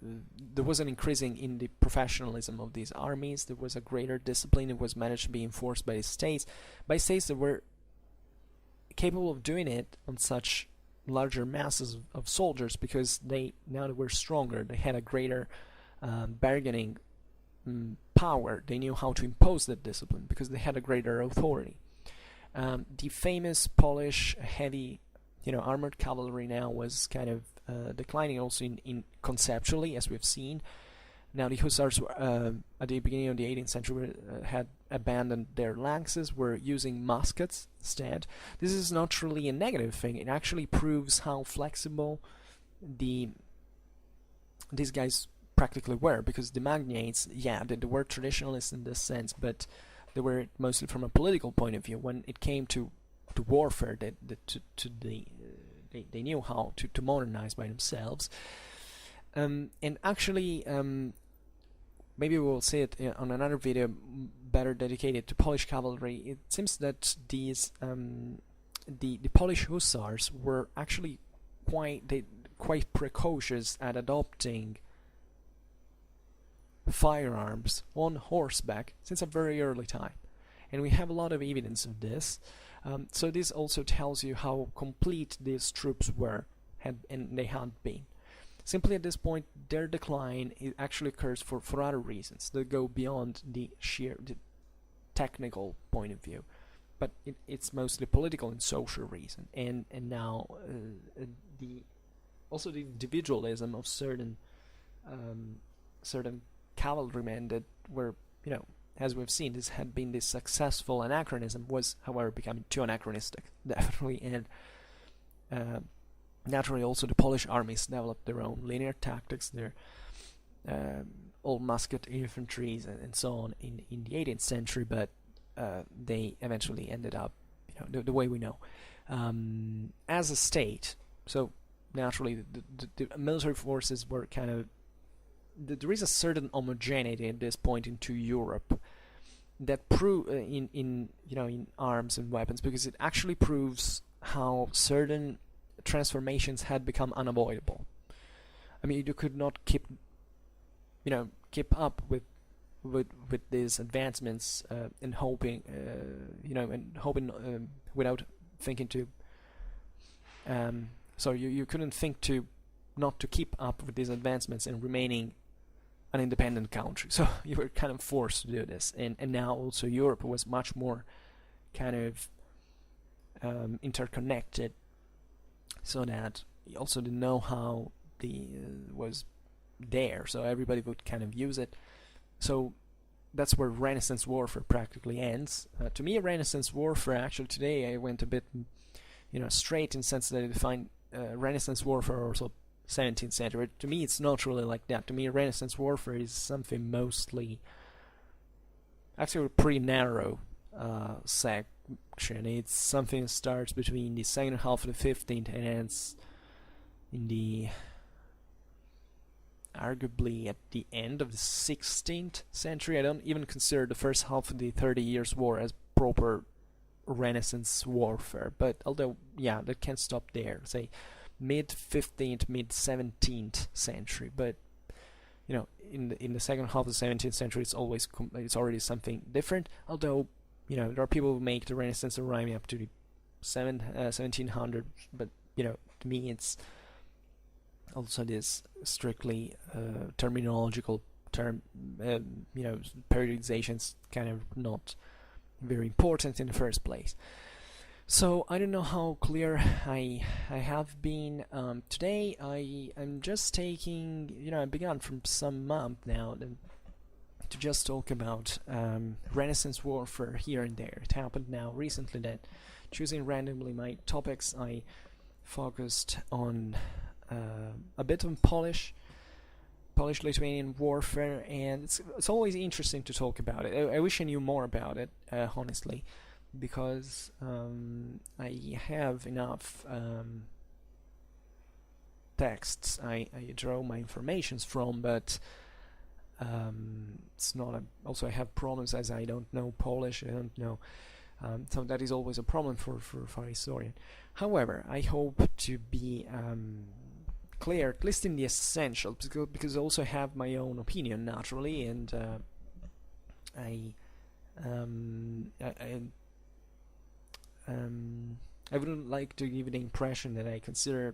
there was an increasing in the professionalism of these armies. There was a greater discipline. It was managed to be enforced by states that were capable of doing it on such larger masses of soldiers, because they were stronger. They had a greater bargaining power. They knew how to impose that discipline because they had a greater authority. The famous Polish heavy, you know, armored cavalry now was kind of declining also in conceptually, as we've seen. Now the hussars at the beginning of the 18th century had abandoned their lances, were using muskets instead. This is not really a negative thing. It actually proves how flexible these guys practically were, because the magnates, yeah, they were traditionalists in this sense, but they were mostly from a political point of view. When it came to warfare, they knew how to modernize by themselves. And actually, maybe we'll see it on another video better dedicated to Polish cavalry. It seems that these the Polish hussars were actually quite precocious at adopting firearms on horseback since a very early time, and we have a lot of evidence of this. So this also tells you how complete these troops were, and they had been. Simply at this point, their decline actually occurs for other reasons that go beyond the technical point of view, but it's mostly political and social reason. And now also the individualism of certain cavalrymen that were, you know, as we've seen, this had been this successful anachronism, was however becoming too anachronistic, definitely. And naturally also the Polish armies developed their own linear tactics, their all musket infantries and so on in the 18th century, but they eventually ended up, you know, the way we know, as a state. So naturally the military forces were kind of, there is a certain homogeneity at this point into Europe that prove in arms and weapons, because it actually proves how certain transformations had become unavoidable. I mean, you could not keep up with these advancements and hoping without thinking to. So you couldn't think to not to keep up with these advancements and remaining an independent country. So you were kind of forced to do this, and now also Europe was much more kind of interconnected, so that also the know-how was there, so everybody would kind of use it. So that's where Renaissance warfare practically ends. To me, Renaissance warfare, actually today I went a bit straight in the sense that I define Renaissance warfare also 17th century. To me, it's not really like that. To me, Renaissance warfare is something mostly, actually, a pretty narrow section. It's something that starts between the second half of the 15th and ends in the arguably at the end of the 16th century. I don't even consider the first half of the 30 Years' War as proper Renaissance warfare, but although, yeah, that can stop there, say mid-15th, mid-17th century. But you know, in the second half of the 17th century, it's already something different. Although, you know, there are people who make the Renaissance arriving up to the 1700, but you know, to me, it's also this strictly terminological term. You know, periodization's kind of not very important in the first place. So I don't know how clear I have been. Today I'm just taking, you know, I began from some month now to just talk about Renaissance warfare here and there. It happened now recently that, choosing randomly my topics, I focused on a bit on Polish-Lithuanian warfare, and it's always interesting to talk about it. I wish I knew more about it, honestly, because I have enough texts I draw my informations from, but it's not also I have problems as I don't know Polish. I don't know, so that is always a problem for a historian. However, I hope to be clear, at least in the essential, because I also have my own opinion naturally, and I wouldn't like to give the impression that I consider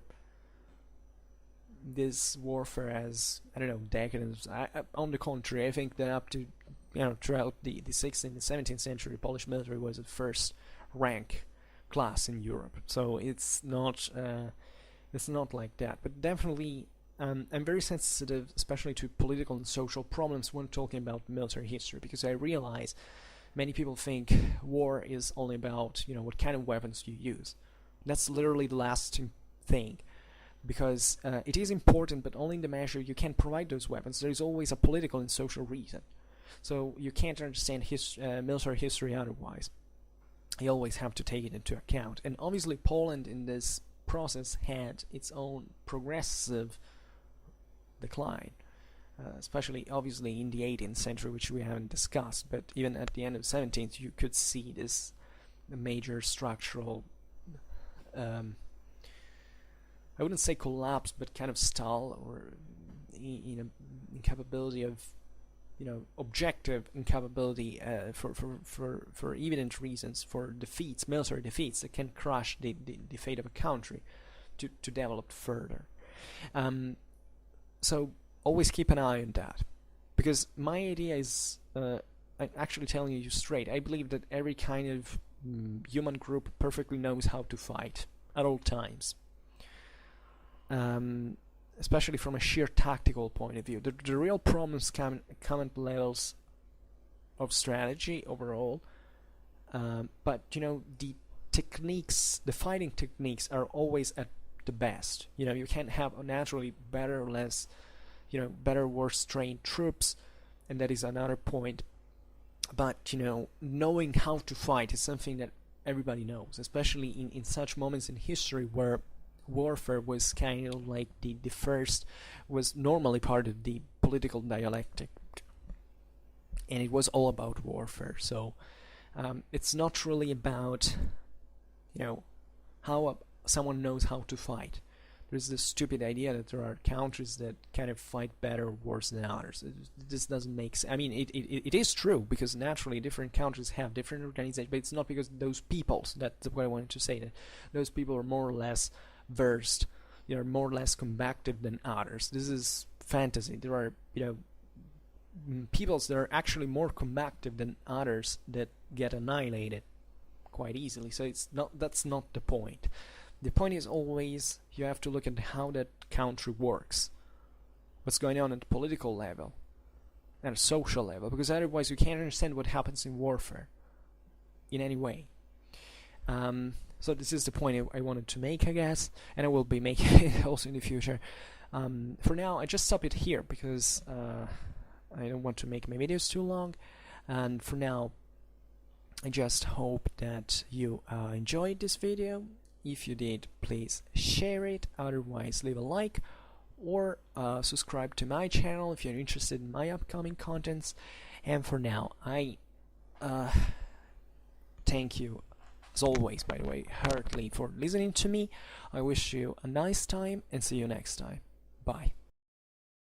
this warfare as, I don't know, decadence. On the contrary, I think that up to, you know, throughout the 16th and 17th century, Polish military was the first rank class in Europe. So it's not like that. But definitely, I'm very sensitive, especially to political and social problems when talking about military history, because I realize many people think war is only about, you know, what kind of weapons you use. That's literally the last thing, because it is important, but only in the measure you can provide those weapons. There is always a political and social reason, so you can't understand military history otherwise. You always have to take it into account. And obviously Poland in this process had its own progressive decline, especially obviously in the 18th century, which we haven't discussed, but even at the end of the 17th you could see this major structural I wouldn't say collapse, but kind of stall, or incapability of, you know, objective incapability for evident reasons, for defeats, military defeats that can crush the fate of a country to develop further. So always keep an eye on that, because my idea is, I'm actually telling you straight, I believe that every kind of human group perfectly knows how to fight at all times. Especially from a sheer tactical point of view. The real problems come at levels of strategy overall, but you know, the techniques, the fighting techniques are always at the best. You know, you can't have naturally better or less, you know, better or worse trained troops, and that is another point. But you know, knowing how to fight is something that everybody knows, especially in such moments in history where warfare was kind of like the first, was normally part of the political dialectic, and it was all about warfare. So it's not really about, you know, how someone knows how to fight. There's this stupid idea that there are countries that kind of fight better or worse than others. This doesn't make sense. I mean, it is true, because naturally different countries have different organizations, but it's not because those peoples, that's what I wanted to say, that those people are more or less versed, you know, more or less combative than others. This is fantasy. There are, you know, peoples that are actually more combative than others that get annihilated quite easily. So that's not the point. The point is always you have to look at how that country works, what's going on at the political level and a social level, because otherwise you can't understand what happens in warfare in any way. So this is the point I wanted to make, I guess, and I will be making it also in the future. For now, I just stop it here, because I don't want to make my videos too long, and for now I just hope that you enjoyed this video. If you did, please share it, otherwise leave a like, or subscribe to my channel if you're interested in my upcoming contents. And for now, I thank you, as always, by the way, heartily for listening to me. I wish you a nice time and see you next time. Bye.